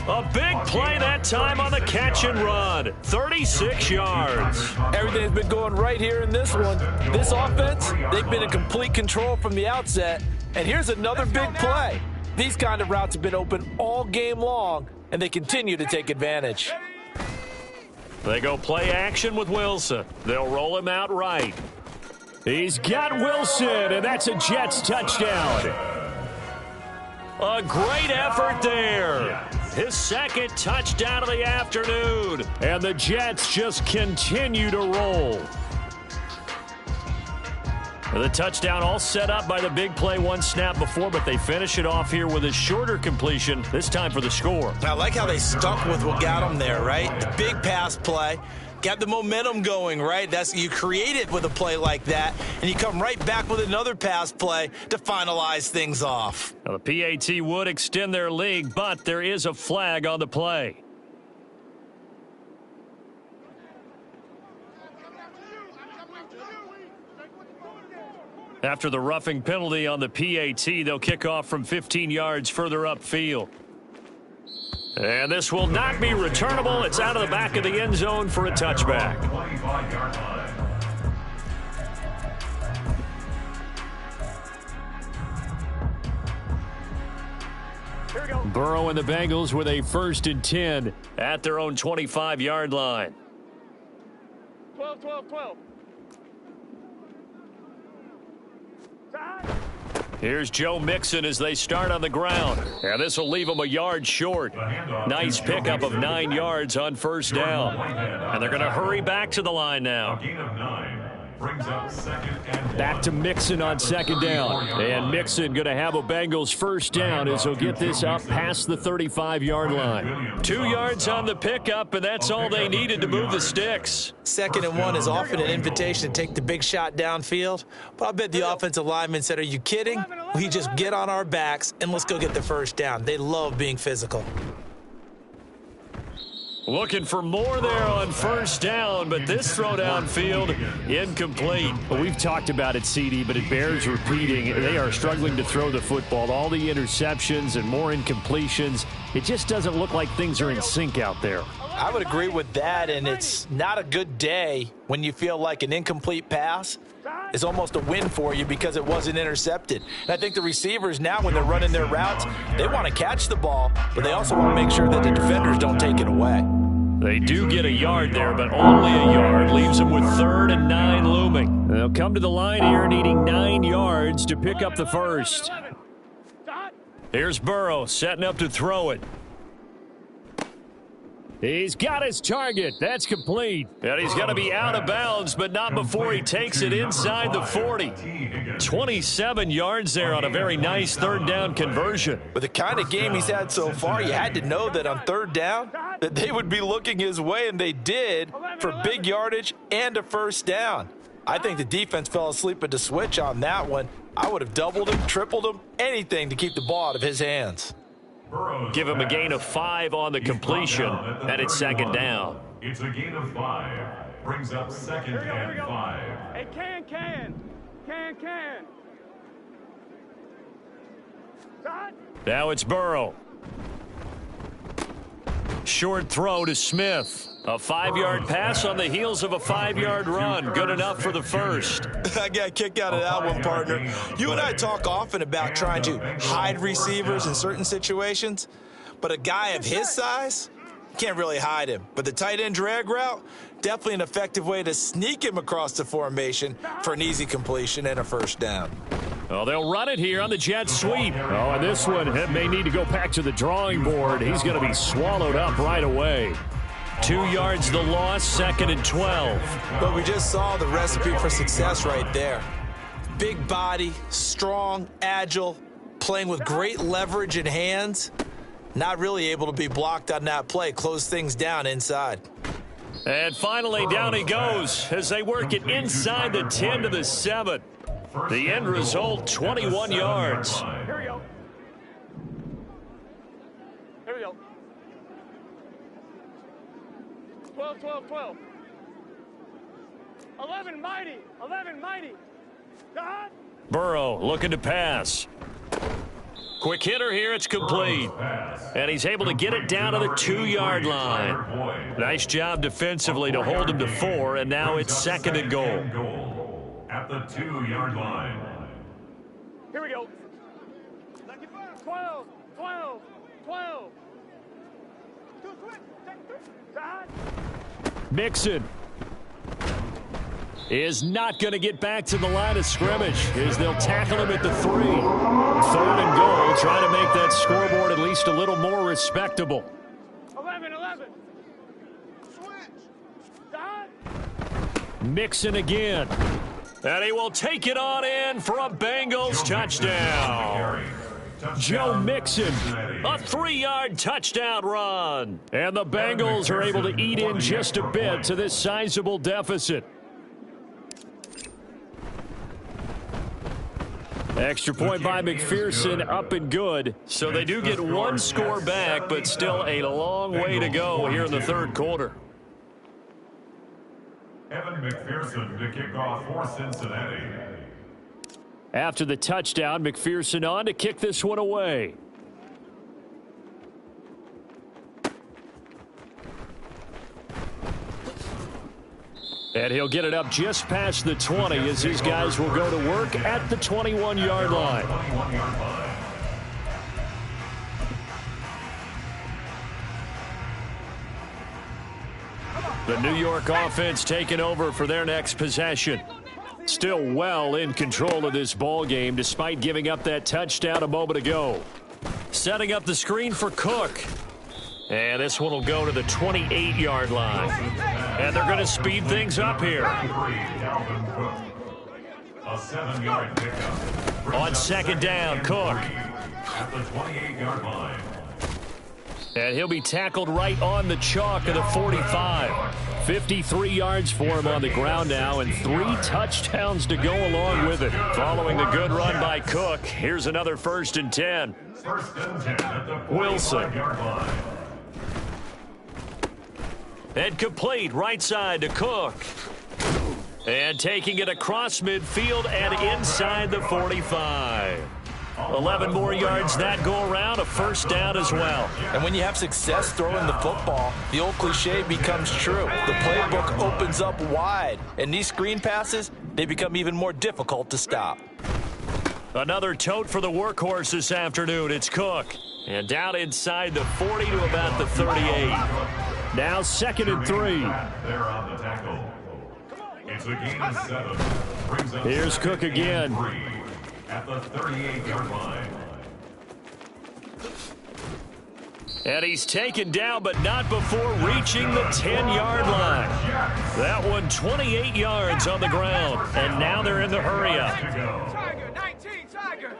A big play that time on the catch and run. 36 yards. Everything's been going right here in this one. This offense, they've been in complete control from the outset. And here's another big play. These kind of routes have been open all game long, and they continue to take advantage. They go play action with Wilson. They'll roll him out right. He's got Wilson, and that's a Jets touchdown. A great effort there. His second touchdown of the afternoon. And the Jets just continue to roll. The touchdown all set up by the big play one snap before, but they finish it off here with a shorter completion, this time for the score. I like how they stuck with what got them there, right? The big pass play. Got the momentum going, right? You create it with a play like that, and you come right back with another pass play to finalize things off. Now, the PAT would extend their lead, but there is a flag on the play. After the roughing penalty on the PAT, they'll kick off from 15 yards further upfield. And this will not be returnable. It's out of the back of the end zone for a touchback. Burrow and the Bengals with a 1st and 10 at their own 25-yard line. 12, 12, 12. Here's Joe Mixon as they start on the ground. And this will leave them a yard short. Nice pickup of 9 yards on 1st down. And they're going to hurry back to the line now. Back to Mixon on 2nd down. And Mixon going to have a Bengals 1st down as he'll get this up past the 35-yard line. 2 yards on the pickup, and that's all they needed to move the sticks. 2nd and 1 is often an invitation to take the big shot downfield. But I bet the offensive lineman said, are you kidding? We just get on our backs and let's go get the 1st down. They love being physical. Looking for more there on 1st down, but this throw downfield incomplete. Well, we've talked about it, CD, but it bears repeating. They are struggling to throw the football. All the interceptions and more incompletions. It just doesn't look like things are in sync out there. I would agree with that, and it's not a good day when you feel like an incomplete pass is almost a win for you because it wasn't intercepted. And I think the receivers now, when they're running their routes, they want to catch the ball, but they also want to make sure that the defenders don't take it away. They do get a yard there, but only a yard. Leaves them with 3rd and 9 looming. They'll come to the line here needing 9 yards to pick up the 1st. Here's Burrow setting up to throw it. He's got his target. That's complete. And he's going to be out of bounds, but not before he takes it inside the 40. 27 yards there on a very nice 3rd down conversion. With the kind of game he's had so far, you had to know that on 3rd down that they would be looking his way, and they did, for big yardage and a 1st down. I think the defense fell asleep at the switch on that one. I would have doubled him, tripled him, anything to keep the ball out of his hands. Give him a gain of 5 on the completion, and it's 2nd down. It's a gain of 5. Brings up 2nd and 5. Hey, can. Now it's Burrow. Short throw to Smith. A 5-yard pass on the heels of a 5-yard run. Good enough for the 1st. I got a kick out of that one, partner. You and I talk often about trying to hide receivers in certain situations, but a guy of his size can't really hide him. But the tight end drag route, definitely an effective way to sneak him across the formation for an easy completion and a 1st down. Well, they'll run it here on the jet sweep. Oh, and this one may need to go back to the drawing board. He's going to be swallowed up right away. 2 yards the loss, 2nd and 12. But we just saw the recipe for success right there. Big body, strong, agile, playing with great leverage in hands. Not really able to be blocked on that play. Close things down inside. And finally, down he goes as they work it inside the 10 to the 7. The end result, 21 yards. Here we go. 12, 12, 12. 11 mighty. God. Burrow looking to pass. Quick hitter here, it's complete. And he's able to get it down to the 2-yard line. Nice job defensively to hold him to 4, and now it's 2nd and goal. At the 2-yard line. Here we go. 12, 12, 12. Mixon is not going to get back to the line of scrimmage as they'll tackle him at the 3. 3rd and goal, trying to make that scoreboard at least a little more respectable. 11, 11. Mixon again. And he will take it on in for a Bengals touchdown. Joe Mixon, a 3-yard touchdown run. And the Bengals are able to eat in just a bit to this sizable deficit. Extra point by McPherson, up and good. So they do get one score back, but still a long way to go here in the third quarter. Evan McPherson to kick off for Cincinnati. After the touchdown, McPherson on to kick this one away. And he'll get it up just past the 20 as these guys will go to work at the 21-yard line. The New York offense taking over for their next possession. Still well in control of this ball game despite giving up that touchdown a moment ago. Setting up the screen for Cook. And this one will go to the 28-yard line. And they're going to speed things up here. A 7-yard pickup. On second down, Cook. At the 28-yard line. And he'll be tackled right on the chalk of the 45. 53 yards for him on the ground now and 3 touchdowns to go along with it. Following the good run by Cook, here's another 1st and 10. First and 10 at the Wilson. 45-yard line. And complete right side to Cook. And taking it across midfield and inside the 45. 11 more yards that go around, a 1st down as well. And when you have success throwing the football, the old cliche becomes true. The playbook opens up wide, and these screen passes, they become even more difficult to stop. Another tote for the workhorse this afternoon. It's Cook. And down inside the 40 to about the 38. Now 2nd and 3. They're on the tackle. It's a gain of 7. Brings up Here's Cook again. 3 at the 38-yard line. And he's taken down, but not before reaching the 10-yard line. That one 28 yards on the ground. And now they're in the hurry-up. Tiger, 19, Tiger.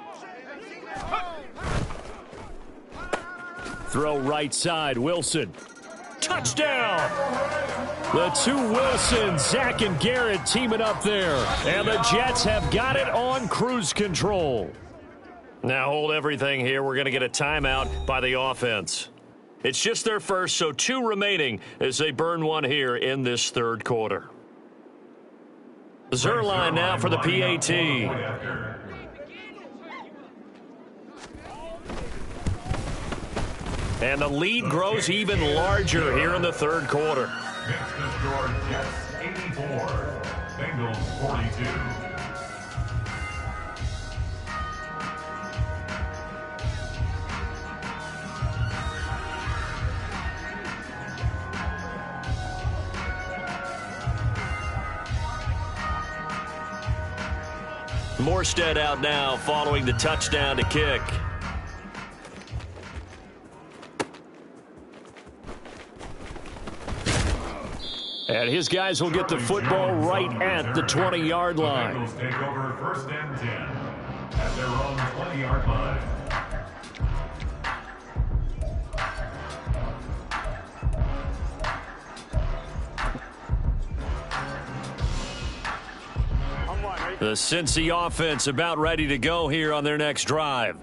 Throw right side, Wilson. Touchdown! The 2 Wilsons, Zach and Garrett teaming up there. And the Jets have got it on cruise control. Now hold everything here. We're going to get a timeout by the offense. It's just their first, so 2 remaining as they burn one here in this third quarter. Zerline now for the PAT. And the lead grows even larger here in the third quarter. Next to score, Jets 84, Bengals 42. Morstead out now following the touchdown to kick. And his guys will get the football right at the 20-yard line. Bengals take over 1st and 10 at their own 20-yard line. The Cincy offense about ready to go here on their next drive.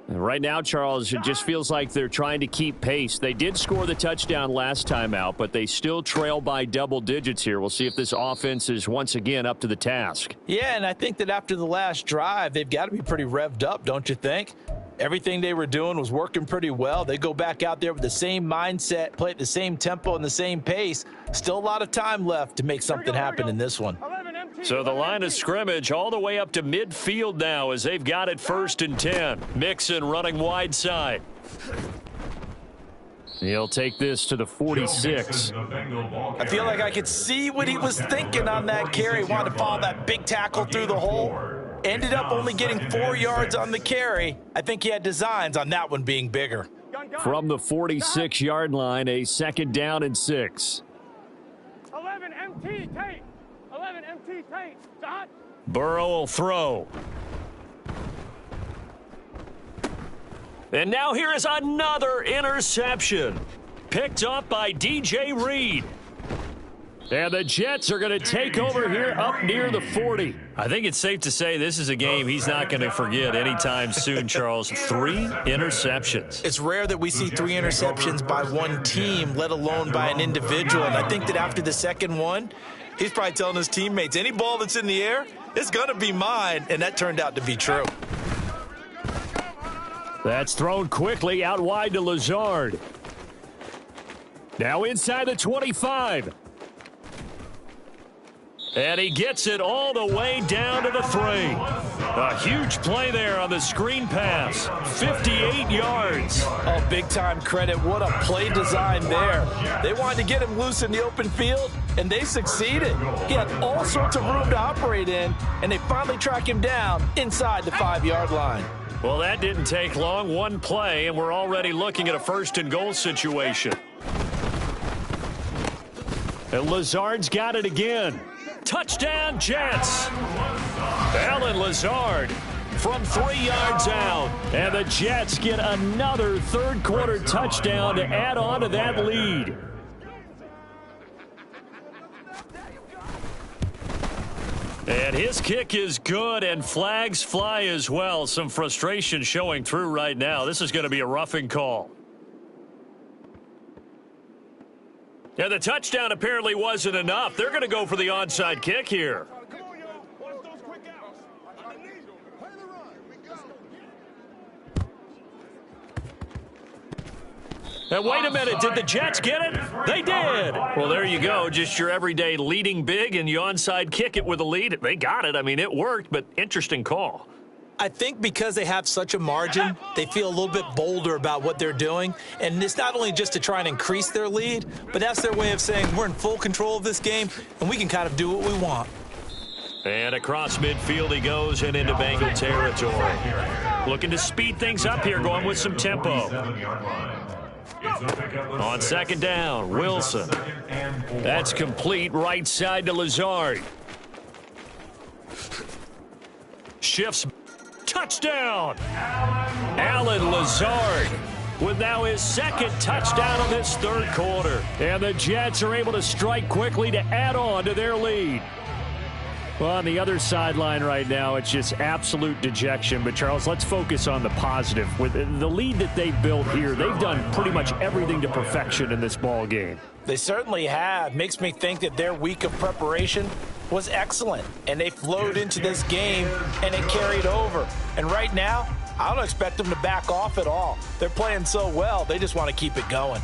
Right now, Charles, it just feels like they're trying to keep pace. They did score the touchdown last time out, but they still trail by double digits here. We'll see if this offense is once again up to the task. Yeah, and I think that after the last drive, they've got to be pretty revved up, don't you think? Everything they were doing was working pretty well. They go back out there with the same mindset, play at the same tempo and the same pace. Still a lot of time left to make something happen in this one. 11 MT So the line of scrimmage all the way up to midfield now as they've got it 1st and 10. Mixon running wide side. He'll take this to the 46. I feel like I could see what he was thinking on that carry. Wanted to follow that big tackle through the hole. Ended up only getting 4 yards on the carry. I think he had designs on that one being bigger. From the 46-yard line, a 2nd down and 6. 11 MT tape. 11 MT tape. Dot. Burrow will throw. And now here is another interception. Picked up by DJ Reed. And the Jets are going to take over here up near the 40. I think it's safe to say this is a game he's not going to forget anytime soon, Charles. 3 interceptions. It's rare that we see 3 interceptions by one team, let alone by an individual. And I think that after the 2nd one, he's probably telling his teammates, any ball that's in the air, it's going to be mine. And that turned out to be true. That's thrown quickly out wide to Lazard. Now inside the 25. And he gets it all the way down to the 3. A huge play there on the screen pass. 58 yards. Oh, big-time credit. What a play design there. They wanted to get him loose in the open field, and they succeeded. He had all sorts of room to operate in, and they finally track him down inside the 5-yard line. Well, that didn't take long. One play, and we're already looking at a 1st and goal situation. And Lazard's got it again. Touchdown, Jets. Allen Lazard from 3 yards out. And the Jets get another 3rd quarter touchdown to add on to that lead. And his kick is good, and flags fly as well. Some frustration showing through right now. This is going to be a roughing call. And the touchdown apparently wasn't enough. They're going to go for the onside kick here. And wait a minute, did the Jets get it? They did. Well, there you go. Just your everyday leading big, and you onside kick it with a lead. They got it. I mean, it worked, but interesting call. I think because they have such a margin, they feel a little bit bolder about what they're doing. And it's not only just to try and increase their lead, but that's their way of saying we're in full control of this game, and we can kind of do what we want. And across midfield he goes and into Bengal territory. Looking to speed things up here, going with some tempo. On 2nd down, Wilson. That's complete, right side to Lazard. Shifts. Touchdown! Allen Lazard with now his 2nd touchdown of this 3rd quarter. And the Jets are able to strike quickly to add on to their lead. Well, on the other sideline right now, it's just absolute dejection. But, Charles, let's focus on the positive. With the lead that they've built here, they've done pretty much everything to perfection in this ball game. They certainly have. Makes me think that their week of preparation was excellent. And they flowed into this game, and it carried over. And right now, I don't expect them to back off at all. They're playing so well, they just want to keep it going.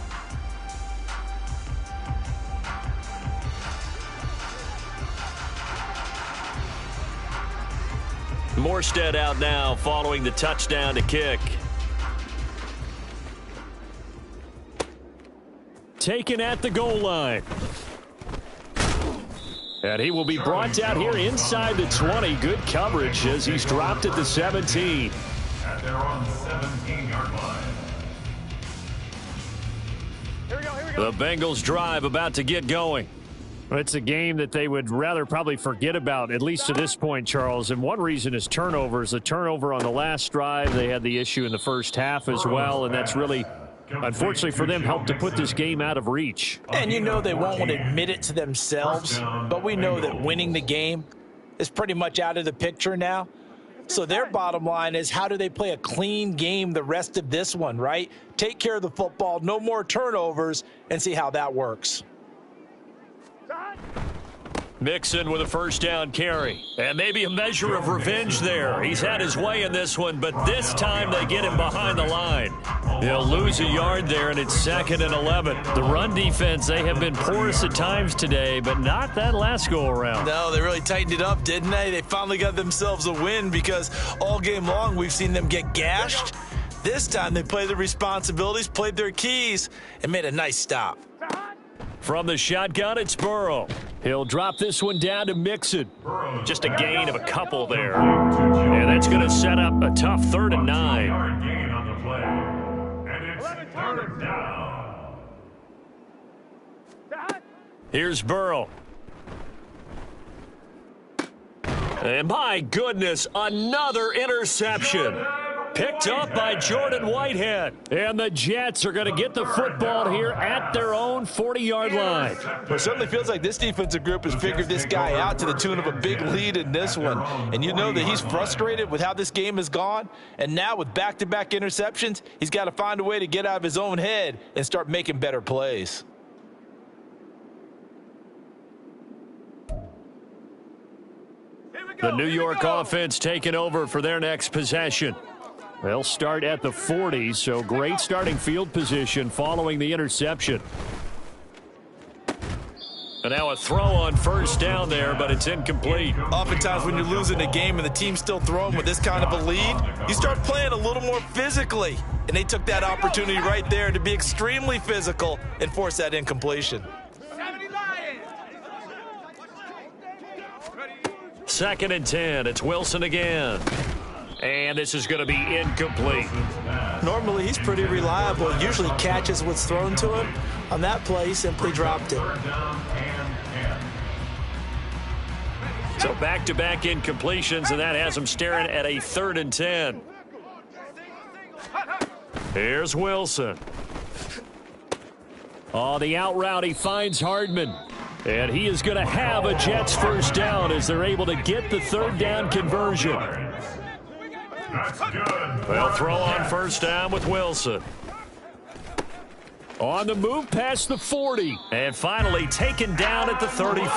Morstead out now following the touchdown to kick. Taken at the goal line. And he will be brought down here inside the 20. Good coverage as he's dropped at the 17. At their own 17-yard line. Here we go, here we go. The Bengals drive about to get going. It's a game that they would rather probably forget about, at least to this point, Charles. And one reason is turnovers. The turnover on the last drive, they had the issue in the first half as well, and that's really, unfortunately for them, helped to put this game out of reach. And you know they won't want to admit it to themselves, but we know that winning the game is pretty much out of the picture now. So their bottom line is, how do they play a clean game the rest of this one, right? Take care of the football, no more turnovers, and see how that works. Mixon with a first down carry. And maybe a measure of revenge there. He's had his way in this one, but this time they get him behind the line. They'll lose a yard there, and it's 2nd and 11. The run defense, they have been porous at times today, but not that last go-around. No, they really tightened it up, didn't they? They finally got themselves a win because all game long we've seen them get gashed. This time they played their responsibilities, played their keys, and made a nice stop. From the shotgun, it's Burrow. He'll drop this one down to Mixon. Just a gain of a couple there. And that's going to set up a tough 3rd and 9. Gain on the play. And it's 3rd down. Here's Burrow. And my goodness, another interception. Picked up by Jordan Whitehead. And the Jets are going to get the football here at their own 40-yard line. Well, it certainly feels like this defensive group has figured this guy out to the tune of a big lead in this one. And you know that he's frustrated with how this game has gone. And now with back-to-back interceptions, he's got to find a way to get out of his own head and start making better plays. The New York offense taking over for their next possession. They'll start at the 40, so great starting field position following the interception. And now a throw on first down there, but it's incomplete. Oftentimes when you're losing a game and the team's still throwing with this kind of a lead, you start playing a little more physically. And they took that opportunity right there to be extremely physical and force that incompletion. 2nd and 10. It's Wilson again. And this is going to be incomplete. Normally, he's pretty reliable. Usually catches what's thrown to him. On that play, he simply dropped it. So back-to-back incompletions, and that has him staring at a 3rd and 10. Here's Wilson. Oh, the out route, he finds Hardman. And he is going to have a Jets first down as they're able to get the 3rd down conversion. That's good. They'll throw on first down with Wilson. On the move past the 40. And finally taken down at the 34.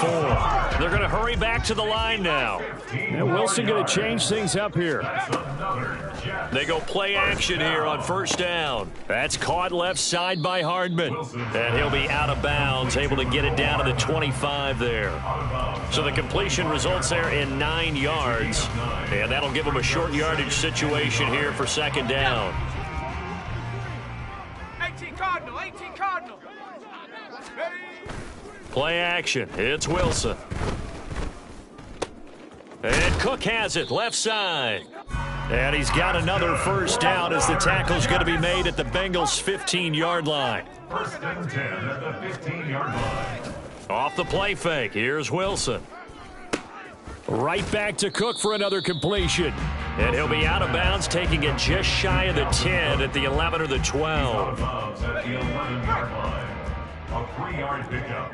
They're going to hurry back to the line now. And Wilson going to change things up here. They go play action here on first down. That's caught left side by Hardman. And he'll be out of bounds, able to get it down to the 25 there. So the completion results there in 9 yards. And that'll give them a short yardage situation here for 2nd down. 18 Cardinal. Play action. It's Wilson. And Cook has it left side. And he's got another first down as the tackle's going to be made at the Bengals' 15-yard line. 1st and 10 at the 15-yard line. Off the play fake. Here's Wilson. Right back to Cook for another completion. And he'll be out of bounds, taking it just shy of the 10 at the 11 or the 12. At the 11-yard line. A 3-yard pickup.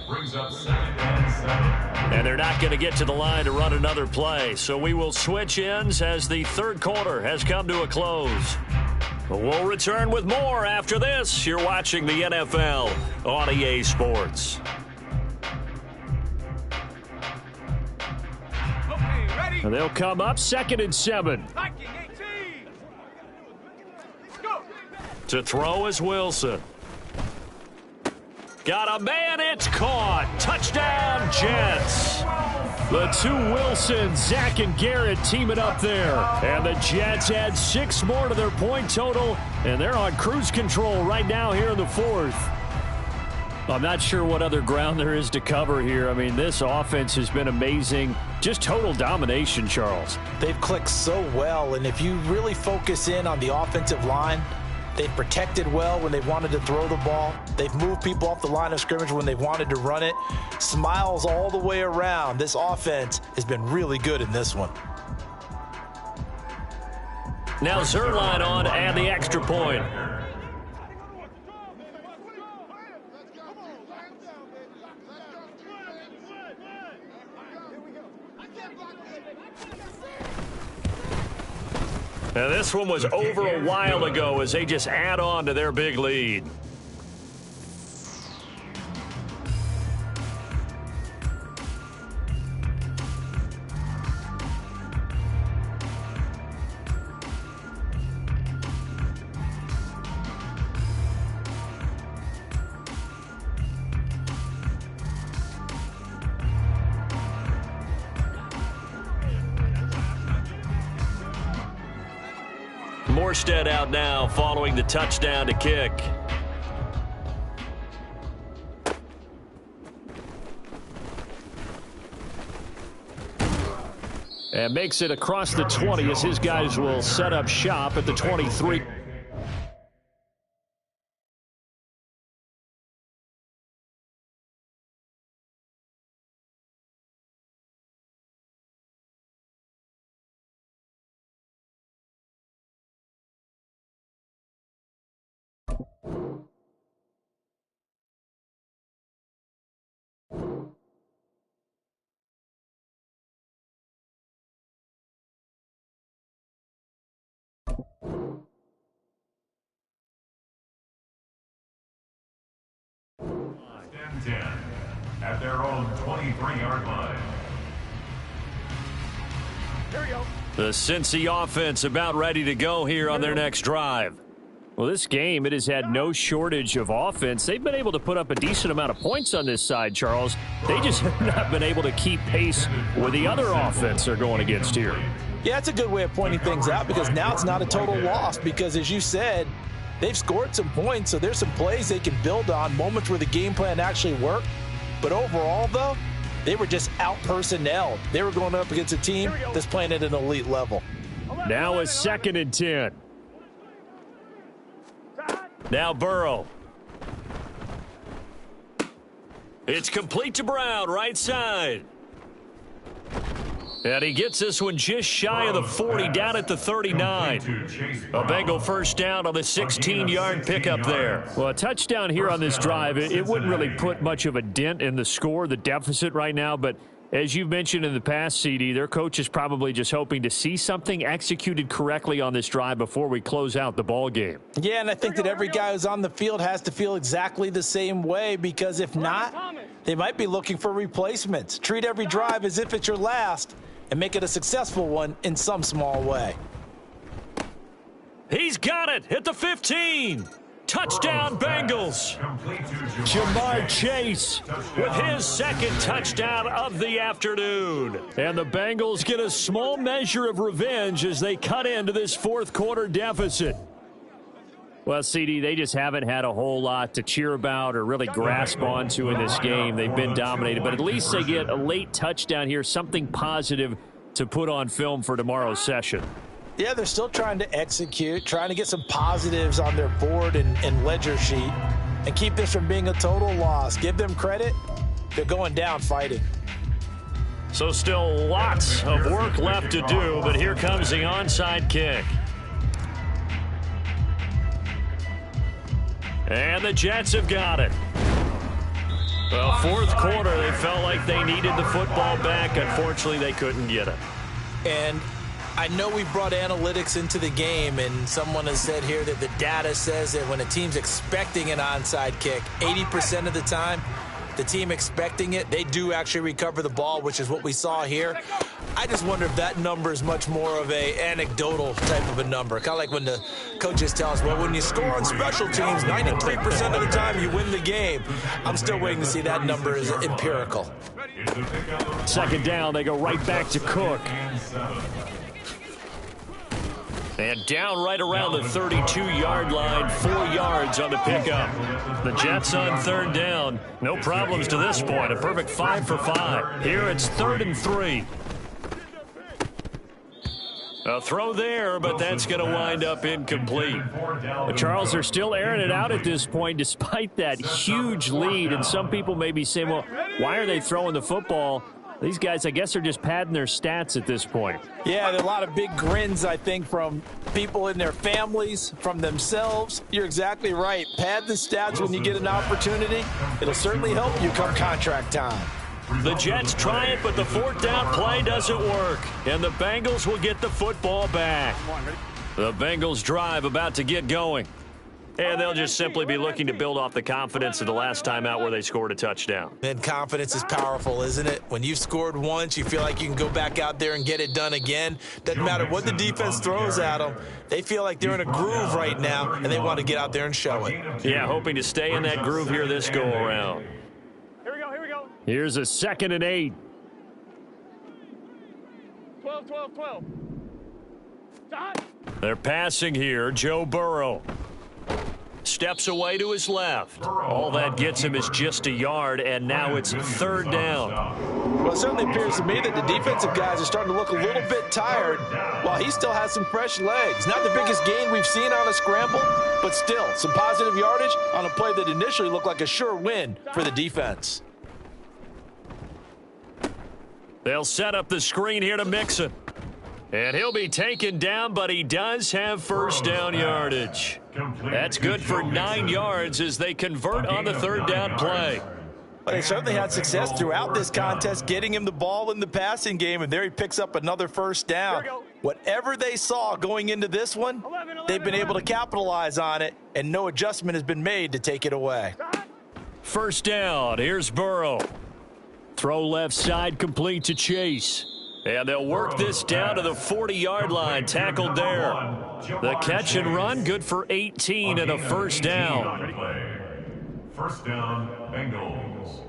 Brings up 2nd and 7. And they're not going to get to the line to run another play. So we will switch ends as the 3rd quarter has come to a close. We'll return with more after this. You're watching the NFL on EA Sports. And they'll come up 2nd and 7. To throw is Wilson. Got a man, it's caught. Touchdown, Jets. The two Wilsons, Zach and Garrett, teaming up there. And the Jets add 6 more to their point total, and they're on cruise control right now here in the 4th. I'm not sure what other ground there is to cover here. I mean, this offense has been amazing. Just total domination, Charles. They've clicked so well, and if you really focus in on the offensive line, they've protected well when they wanted to throw the ball. They've moved people off the line of scrimmage when they wanted to run it. Smiles all the way around. This offense has been really good in this one. Now Zuerlein on to add the extra point. Now this one was over a while ago as they just add on to their big lead. Burstead out now following the touchdown to kick. And makes it across the 20 as his guys will set up shop at the 23. At their own 23-yard line. Here we go. The Cincy offense about ready to go here on their next drive. Well, this game, it has had no shortage of offense. They've been able to put up a decent amount of points on this side, Charles. They just have not been able to keep pace with the other offense they're going against here. Yeah, it's a good way of pointing things out because now it's not a total loss because, as you said, they've scored some points, so there's some plays they can build on, moments where the game plan actually worked. But overall, though, they were just out-personnelled. They were going up against a team that's playing at an elite level. Now a 2nd and 10. Now Burrow. It's complete to Brown, right side. And he gets this one just shy of the 40, down at the 39. A Bengal first down on the 16-yard pickup there. Well, a touchdown here on this drive, it wouldn't really put much of a dent in the score, the deficit right now, but as you've mentioned in the past, CD, their coach is probably just hoping to see something executed correctly on this drive before we close out the ball game. Yeah, and I think that every guy who's on the field has to feel exactly the same way because if not, they might be looking for replacements. Treat every drive as if it's your last and make it a successful one in some small way. He's got it at the 15. Touchdown, Bengals. Jamar Chase with his second touchdown of the afternoon. And the Bengals get a small measure of revenge as they cut into this fourth quarter deficit. Well, CD, they just haven't had a whole lot to cheer about or really grasp onto in this game. They've been dominated, but at least they get a late touchdown here, something positive to put on film for tomorrow's session. Yeah, they're still trying to execute, trying to get some positives on their board and ledger sheet and keep this from being a total loss. Give them credit. They're going down fighting. So still lots of work left to do, but here comes the onside kick. And the Jets have got it. Well, fourth quarter, they felt like they needed the football back. Unfortunately, they couldn't get it. And I know we brought analytics into the game, and someone has said here that the data says that when a team's expecting an onside kick, 80% of the time, the team expecting it, they do actually recover the ball, which is what we saw here. I just wonder if that number is much more of a anecdotal type of a number. Kind of like when the coaches tell us, well, when you score on special teams, 93% of the time you win the game. I'm still waiting to see that number is empirical. Second down, they go right back to Cook. And down right around the 32-yard line, 4 yards on the pickup. The Jets on third down. No problems to this point. A perfect 5 for 5. Here it's 3rd and 3. A throw there, but that's going to wind up incomplete. But Charles, they're still airing it out at this point despite that huge lead. And some people may be saying, well, why are they throwing the football? These guys, I guess, are just padding their stats at this point. Yeah, there are a lot of big grins, I think, from people in their families, from themselves. You're exactly right. Pad the stats when you get an opportunity. It'll certainly help you come contract time. The Jets try it, but the fourth down play doesn't work. And the Bengals will get the football back. The Bengals drive about to get going. And they'll just simply be looking to build off the confidence of the last time out where they scored a touchdown. And confidence is powerful, isn't it? When you've scored once, you feel like you can go back out there and get it done again. Doesn't matter what the defense throws at them. They feel like they're in a groove right now, and they want to get out there and show it. Yeah, hoping to stay in that groove here this go-around. Here we go, here we go. Here's a 2nd and 8. 12, 12, 12. They're passing here. Joe Burrow steps away to his left. All that gets him is just a yard, and now it's 3rd down. Well, it certainly appears to me that the defensive guys are starting to look a little bit tired while he still has some fresh legs. Not the biggest gain we've seen on a scramble, but still some positive yardage on a play that initially looked like a sure win for the defense. They'll set up the screen here to Mixon. And he'll be taken down, but he does have first down yardage. That's good for 9 yards as they convert on the 3rd down play. But they certainly had success throughout this contest, getting him the ball in the passing game, and there he picks up another first down. Whatever they saw going into this one, they've been able to capitalize on it, and no adjustment has been made to take it away. First down, here's Burrow. Throw left side, complete to Chase. And they'll work this down to the 40-yard line, tackled there. The catch and run, good for 18 and a first down. First down, Bengals.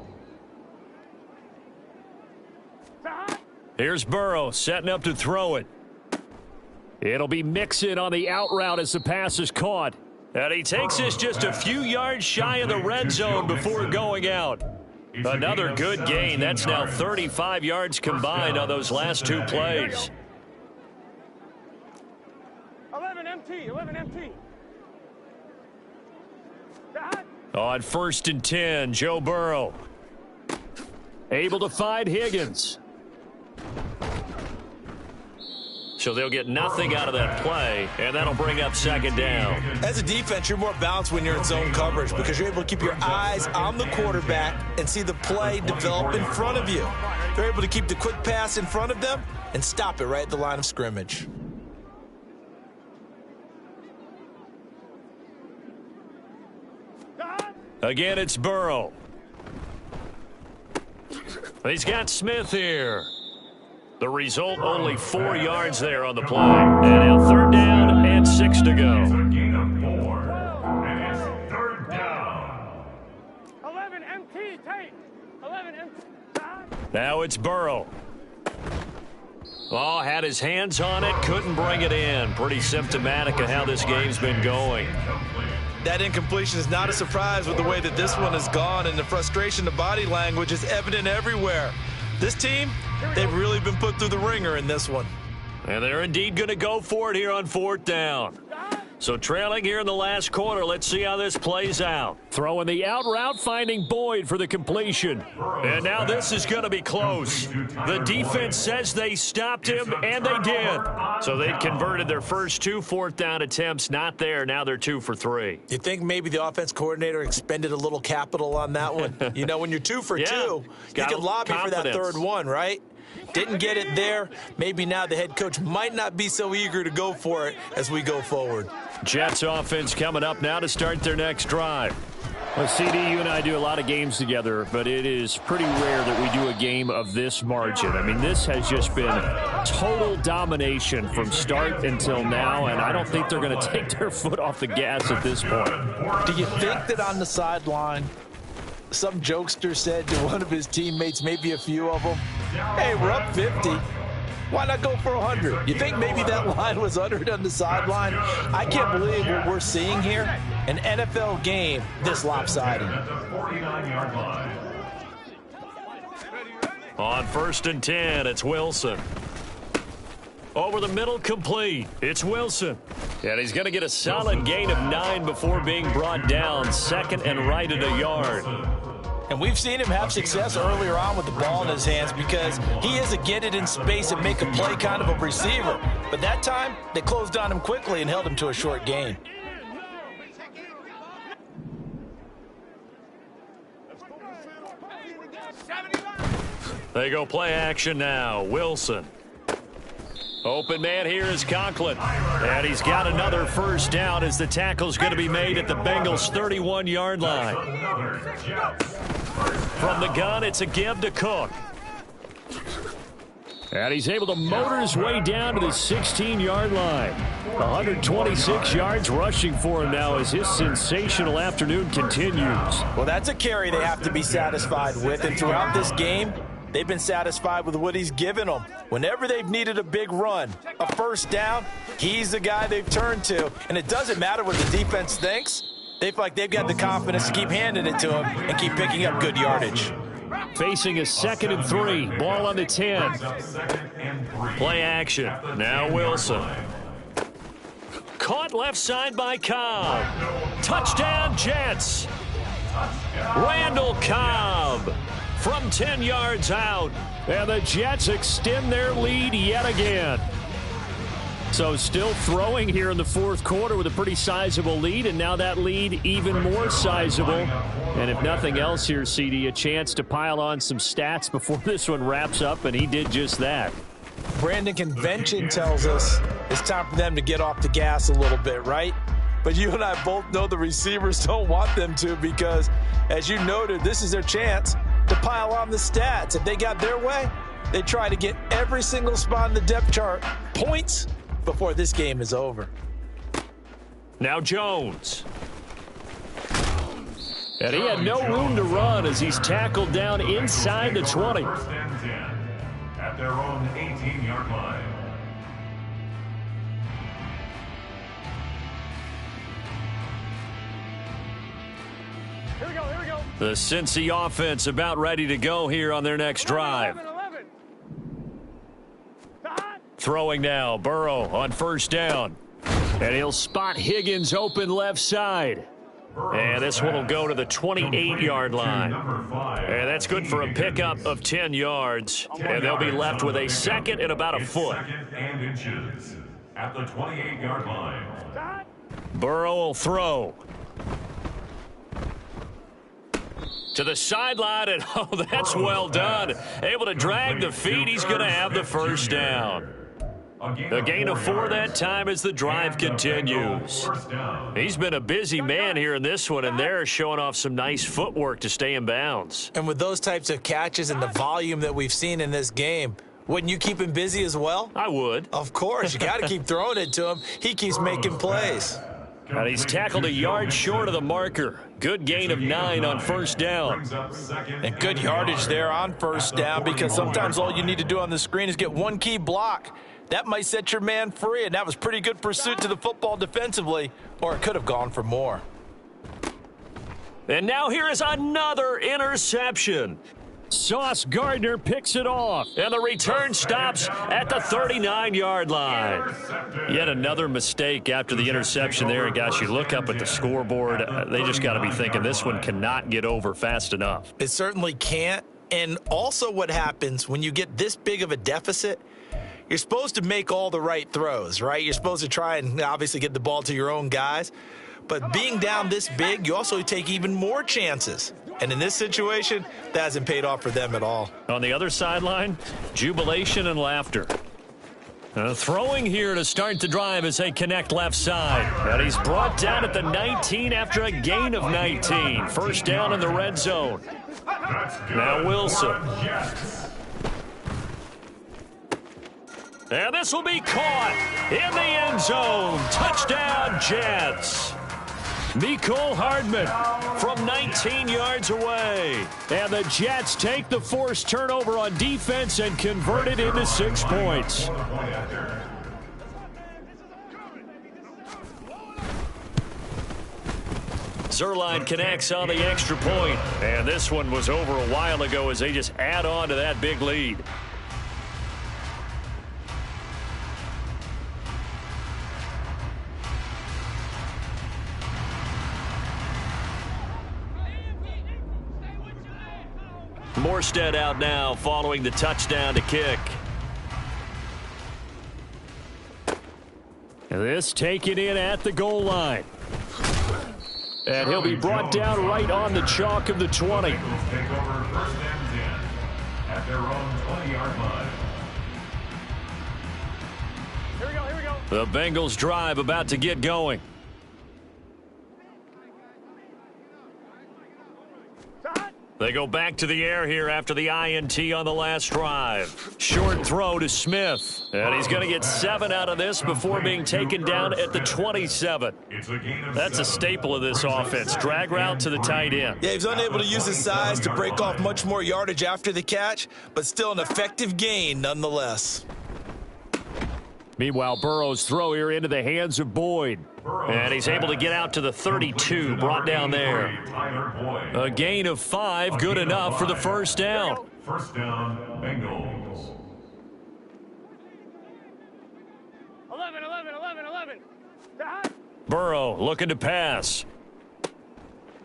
Here's Burrow setting up to throw it. It'll be Mixon on the out route as the pass is caught. And he takes this just a few yards shy of the red zone before going out. Another good gain. That's now 35 yards combined on those last 2 plays. 11 MT. On 1st and 10, Joe Burrow. Able to find Higgins. So they'll get nothing out of that play, and that'll bring up 2nd down. As a defense, you're more balanced when you're in zone coverage because you're able to keep your eyes on the quarterback and see the play develop in front of you. They're able to keep the quick pass in front of them and stop it right at the line of scrimmage. Again, it's Burrow. He's got Smith here. The result, only 4 yards there on the play. And now 3rd down and 6 to go. It's a gain of 4, and it's 3rd down. 11 MT, Tate. 11 MT. Now it's Burrow. Oh, had his hands on it, couldn't bring it in. Pretty symptomatic of how this game's been going. That incompletion is not a surprise with the way that this one has gone, and the frustration, the body language is evident everywhere. This team, they've really been put through the ringer in this one. And they're indeed going to go for it here on 4th down. So trailing here in the last quarter, let's see how this plays out. Throwing the out route, finding Boyd for the completion. And now this is going to be close. The defense says they stopped him, and they did. So they'd converted their first 2 4th down attempts. Not there. Now they're 2 for 3. You think maybe the offense coordinator expended a little capital on that one? You know, when you're 2 for 2, you can lobby for that 3rd one, right? Didn't get it there. Maybe now the head coach might not be so eager to go for it as we go forward. Jets offense coming up now to start their next drive. Well, CD, you and I do a lot of games together, but it is pretty rare that we do a game of this margin. I mean, this has just been total domination from start until now, and I don't think they're going to take their foot off the gas at this point. Do you think that on the sideline, some jokester said to one of his teammates, maybe a few of them, hey, we're up 50. Why not go for 100? You think maybe that line was uttered on the sideline? I can't believe what we're seeing here. An NFL game this lopsided. On 1st and 10, it's Wilson. Over the middle, complete. It's Wilson. And he's going to get a solid gain of 9 before being brought down. 2nd and right at a yard. And we've seen him have success earlier on with the ball in his hands because he is a get it in space and make a play kind of a receiver. But that time, they closed on him quickly and held him to a short gain. They go play action now. Wilson. Open man here is Conklin. And he's got another first down as the tackle's going to be made at the Bengals' 31-yard line. From the gun, it's a give to Cook. And he's able to motor his way down to the 16-yard line. 126 yards rushing for him now as his sensational afternoon continues. Well, that's a carry they have to be satisfied with. And throughout this game, they've been satisfied with what he's given them. Whenever they've needed a big run, a first down, he's the guy they've turned to. And it doesn't matter what the defense thinks. They feel like they've got the confidence to keep handing it to him and keep picking up good yardage. Facing a 2nd and 3. Ball on the 10. Play action. Now Wilson. Caught left side by Cobb. Touchdown, Jets. Randall Cobb from 10 yards out. And the Jets extend their lead yet again. So still throwing here in the fourth quarter with a pretty sizable lead, and now that lead even more sizable. And if nothing else here, CD, a chance to pile on some stats before this one wraps up, and he did just that. Brandon, convention tells us it's time for them to get off the gas a little bit, right? But you and I both know the receivers don't want them to because, as you noted, this is their chance to pile on the stats. If they got their way, they try to get every single spot in the depth chart points before this game is over. Now Jones. And he had no room to run as he's tackled down inside the 20. First and 10 at their own 18-yard line. Here we go, here we go. The Cincy offense about ready to go here on their next drive. 11. Throwing now, Burrow on first down. And he'll spot Higgins open left side. And this one will go to the 28-yard line. And that's good for a pickup of 10 yards. And they'll be left with a 2nd and about a foot. 2nd and inches at the 28-yard line. Burrow will throw. To the sideline, and oh, that's well done. Able to drag the feet. He's going to have the first down. A gain of 4 that time as the drive continues. He's been a busy man here in this one, and they're showing off some nice footwork to stay in bounds. And with those types of catches and the volume that we've seen in this game, wouldn't you keep him busy as well? I would. Of course. You got to keep throwing it to him. He keeps making plays. And he's tackled a yard short of the marker. Good gain of 9 on first down. And good yardage there on first down because sometimes all you need to do on the screen is get one key block. That might set your man free, and that was pretty good pursuit to the football defensively, or it could have gone for more. And now here is another interception. Sauce Gardner picks it off. And the return stops at the 39-yard line. Yet another mistake after the interception there. And, gosh, you look up at the scoreboard, they just got to be thinking this one cannot get over fast enough. It certainly can't. And also what happens when you get this big of a deficit, you're supposed to make all the right throws, right? You're supposed to try and obviously get the ball to your own guys. But being down this big, you also take even more chances. And in this situation, that hasn't paid off for them at all. On the other sideline, jubilation and laughter. Throwing here to start the drive as they connect left side. And he's brought down at the 19 after a gain of 19. First down in the red zone. Now Wilson. And this will be caught in the end zone. Touchdown, Jets. Mecole Hardman from 19 yards away. And the Jets take the forced turnover on defense and convert it into 6 points. Zuerlein connects on the extra point. And this one was over a while ago as they just add on to that big lead. Morstead out now following the touchdown to kick. And this taken in at the goal line. And he'll be brought down right on the chalk of the 20. Take over first and 10 at their own 20-yard line. Here we go, here we go. The Bengals drive about to get going. They go back to the air here after the INT on the last drive. Short throw to Smith. And he's going to get 7 out of this before being taken down at the 27. That's a staple of this offense. Drag route to the tight end. Yeah, he's unable to use his size to break off much more yardage after the catch, but still an effective gain nonetheless. Meanwhile, Burrow's throw here into the hands of Boyd. And he's able to get out to the 32, brought down there. A gain of 5, good enough for the first down. First down, Bengals. 11. Burrow looking to pass.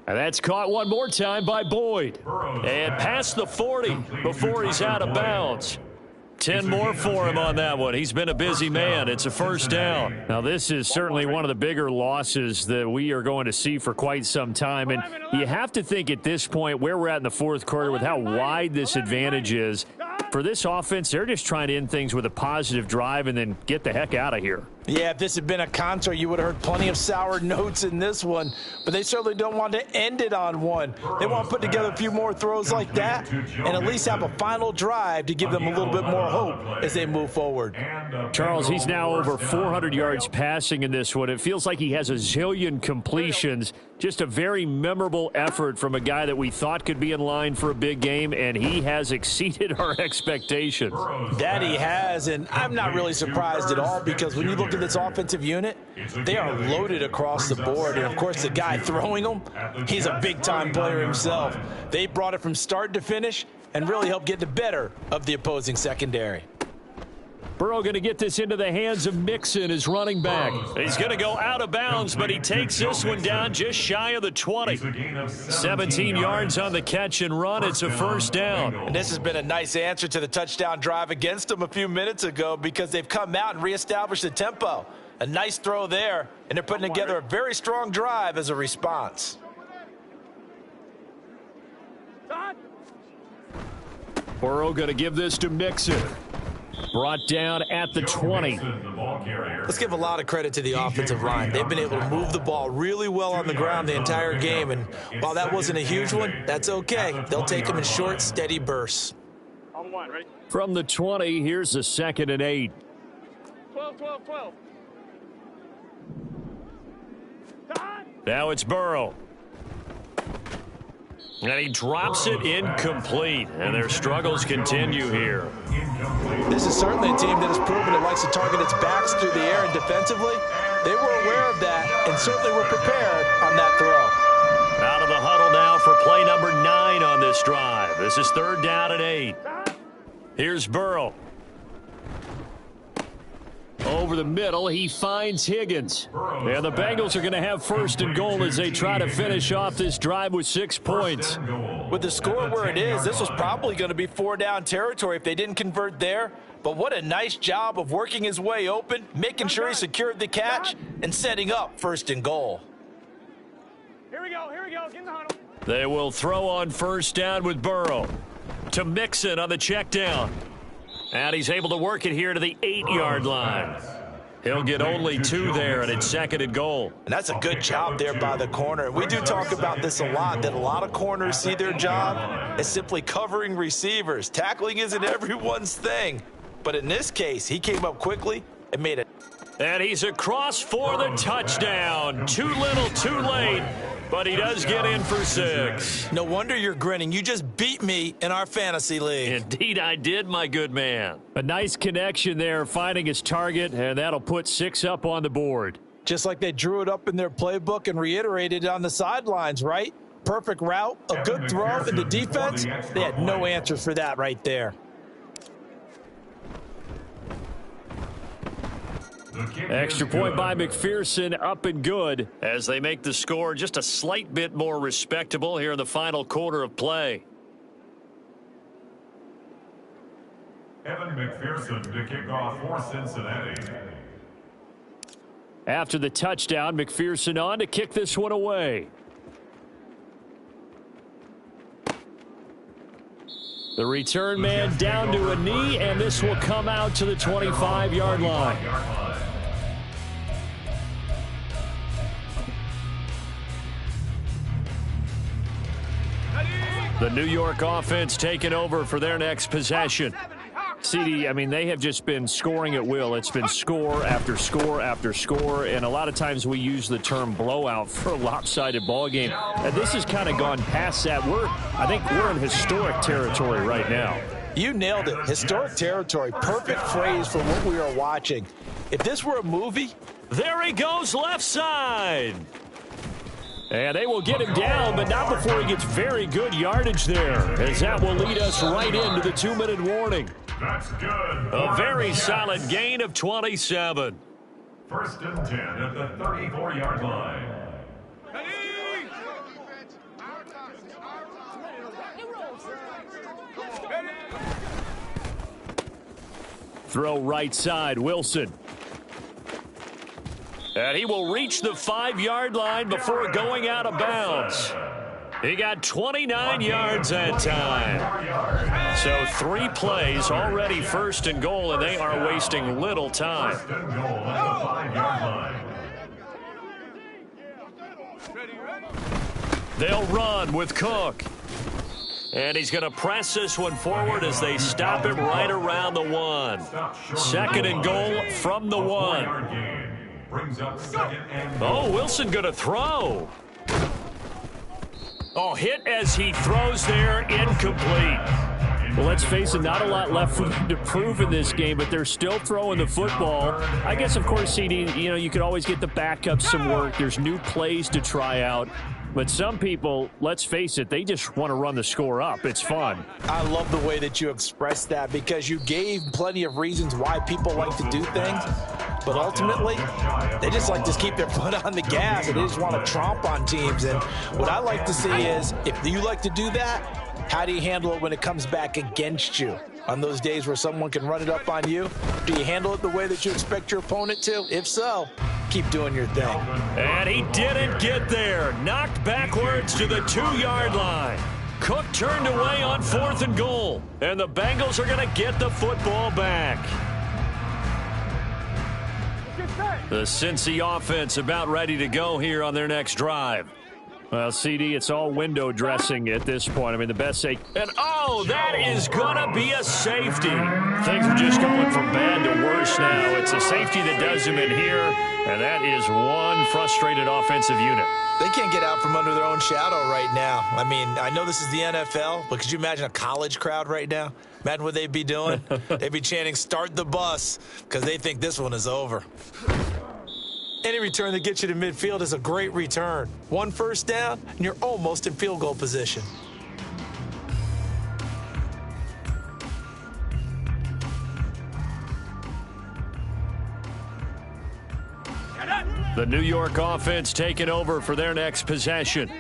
And that's caught one more time by Boyd. And past the 40 before he's out of bounds. 10 more for him on that one. He's been a busy man. It's a first down. Now, this is certainly one of the bigger losses that we are going to see for quite some time. And you have to think at this point where we're at in the fourth quarter with how wide this advantage is. For this offense, they're just trying to end things with a positive drive and then get the heck out of here. Yeah, if this had been a concert, you would have heard plenty of sour notes in this one, but they certainly don't want to end it on one. They want to put together a few more throws like that and at least have a final drive to give them a little bit more hope as they move forward. Charles, he's now over 400 yards passing in this one. It feels like he has a zillion completions. Just a very memorable effort from a guy that we thought could be in line for a big game, and he has exceeded our expectations. That he has, and I'm not really surprised at all because when you look at this offensive unit, they are loaded across the board. And, of course, the guy throwing them, he's a big-time player himself. They brought it from start to finish and really helped get the better of the opposing secondary. Burrow going to get this into the hands of Mixon, his running back. He's going to go out of bounds, but he takes this one down just shy of the 20. 17 yards on the catch and run. It's a first down. And this has been a nice answer to the touchdown drive against them a few minutes ago because they've come out and reestablished the tempo. A nice throw there, and they're putting together a very strong drive as a response. Burrow going to give this to Mixon. Brought down at the 20. Let's give a lot of credit to the offensive line. They've been able to move the ball really well on the ground the entire game, and while that wasn't a huge one, that's okay. They'll take them in short, steady bursts. From the 20, here's a 2nd and 8. 12. Now it's Burrow. And he drops it incomplete, and their struggles continue here. This is certainly a team that has proven it likes to target its backs through the air and defensively. They were aware of that and certainly were prepared on that throw. Out of the huddle now for play number 9 on this drive. This is 3rd down and 8. Here's Burrow. Over the middle, he finds Higgins. And the Bengals are going to have 1st and goal as they try to finish off this drive with 6 points. With the score where it is, this was probably going to be 4-down territory if they didn't convert there. But what a nice job of working his way open, making sure he secured the catch, and setting up 1st and goal. Here we go. Get in the huddle. They will throw on 1st down with Burrow. To Mixon on the check down. And he's able to work it here to the 8-yard line. He'll get only 2 there, and it's 2nd and goal. And that's a good job there by the corner. We do talk about this a lot, that a lot of corners see their job as simply covering receivers. Tackling isn't everyone's thing. But in this case, he came up quickly and made it. And he's across for the touchdown. Too little, too late. But he does get in for 6. No wonder you're grinning. You just beat me in our fantasy league. Indeed, I did, my good man. A nice connection there, finding his target, and that'll put 6 up on the board. Just like they drew it up in their playbook and reiterated it on the sidelines, right? Perfect route, a good throw in the defense. They had no answers for that right there. Extra point by McPherson, up and good. As they make the score just a slight bit more respectable here in the final quarter of play. Evan McPherson to kick off for Cincinnati. After the touchdown, McPherson on to kick this one away. The return man down to a knee, and this will come out to the 25-yard line. The New York offense taking over for their next possession. CD, I mean, they have just been scoring at will. It's been score after score after score, and a lot of times we use the term blowout for a lopsided ball game. And this has kind of gone past that. I think we're in historic territory right now. You nailed it. Historic territory. Perfect phrase for what we are watching. If this were a movie. There he goes left side. And they will get him down, but not before he gets very good yardage there, as that will lead us right into the 2-minute warning. That's good. A very solid gain of 27. First and 10 at the 34-yard line. Throw right side, Wilson. And he will reach the 5-yard line before going out of bounds. He got 29 yards that time. So 3 plays, already first and goal, and they are wasting little time. First and goal at the 5-yard line. They'll run with Cook. And he's going to press this one forward as they stop him right around the 1. Second and goal from the 1. Brings up second and goal. Oh, Wilson going to throw. Oh, hit as he throws there, incomplete. Well, let's face it, not a lot left for them to prove in this game, but they're still throwing the football. I guess, of course, CD, you could always get the backups some work. There's new plays to try out. But some people, let's face it, they just want to run the score up. It's fun. I love the way that you expressed that because you gave plenty of reasons why people like to do things. But ultimately, they just like to keep their foot on the gas and they just want to tromp on teams. And what I like to see is if you like to do that, how do you handle it when it comes back against you? On those days where someone can run it up on you, do you handle it the way that you expect your opponent to? If so, keep doing your thing. And he didn't get there. Knocked backwards to the 2-yard line. Cook turned away on 4th and goal. And the Bengals are going to get the football back. The Cincy offense about ready to go here on their next drive. Well, CD, it's all window dressing at this point. I mean, the best safety. And, oh, that is going to be a safety. Things are just going from bad to worse now. It's a safety that does them in here, and that is one frustrated offensive unit. They can't get out from under their own shadow right now. I mean, I know this is the NFL, but could you imagine a college crowd right now? Imagine what they'd be doing. They'd be chanting, "Start the bus," because they think this one is over. Any return that gets you to midfield is a great return. 1 first down, and you're almost in field goal position. The New York offense taking over for their next possession.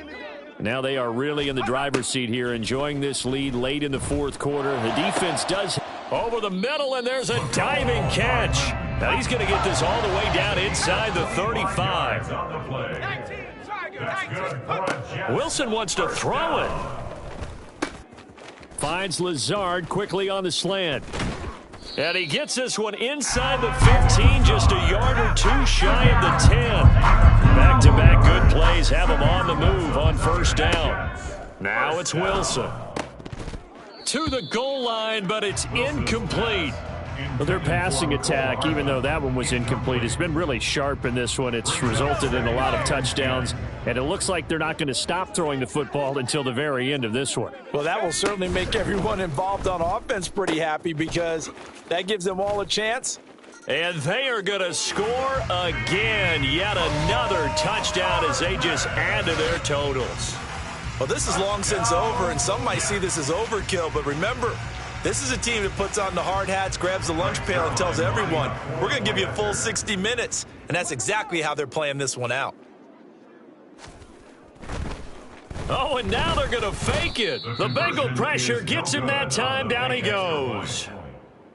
Now they are really in the driver's seat here, enjoying this lead late in the 4th quarter. The defense does over the middle, and there's a diving catch. Now he's going to get this all the way down inside the 35. Wilson wants to throw it. Finds Lazard quickly on the slant. And he gets this one inside the 15, just a yard or 2 shy of the 10. Back-to-back good plays have him on the move on first down. Now it's Wilson. To the goal line, but it's incomplete. Well, their passing attack, even though that one was incomplete, has been really sharp in this one. It's resulted in a lot of touchdowns, and it looks like they're not going to stop throwing the football until the very end of this one. Well, that will certainly make everyone involved on offense pretty happy because that gives them all a chance. And they are going to score again. Yet another touchdown as they just add to their totals. Well, this is long since over, and some might see this as overkill, but remember, this is a team that puts on the hard hats, grabs the lunch pail, and tells everyone, we're going to give you a full 60 minutes. And that's exactly how they're playing this one out. Oh, and now they're going to fake it. The Bengal pressure gets him that time. Down he goes.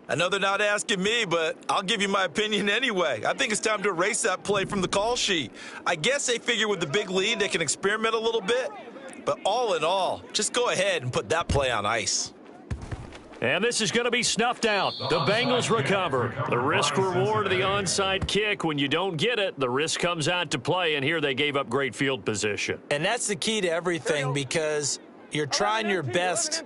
I know they're not asking me, but I'll give you my opinion anyway. I think it's time to erase that play from the call sheet. I guess they figure with the big lead they can experiment a little bit. But all in all, just go ahead and put that play on ice. And this is going to be snuffed out. The Bengals recover. The risk-reward of the onside kick. When you don't get it, the risk comes out to play, and here they gave up great field position. And that's the key to everything because You're trying your best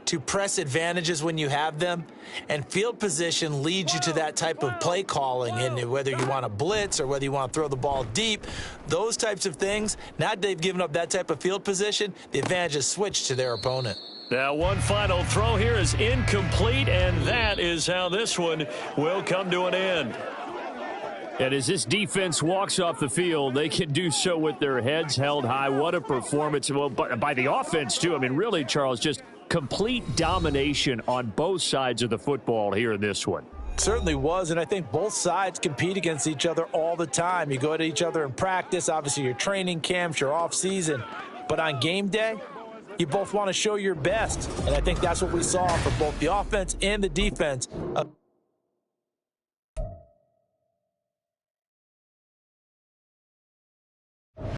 to press advantages when you have them, and field position leads you to that type of play calling. And whether you want to blitz or whether you want to throw the ball deep, those types of things, now that they've given up that type of field position, the advantage is switched to their opponent. Now, one final throw here is incomplete, and that is how this one will come to an end. And as this defense walks off the field, they can do so with their heads held high. What a performance. Well, by the offense, too. I mean, really, Charles, just complete domination on both sides of the football here in this one. Certainly was, and I think both sides compete against each other all the time. You go to each other in practice, obviously your training camps, your off season, but on game day, you both want to show your best, and I think that's what we saw from both the offense and the defense.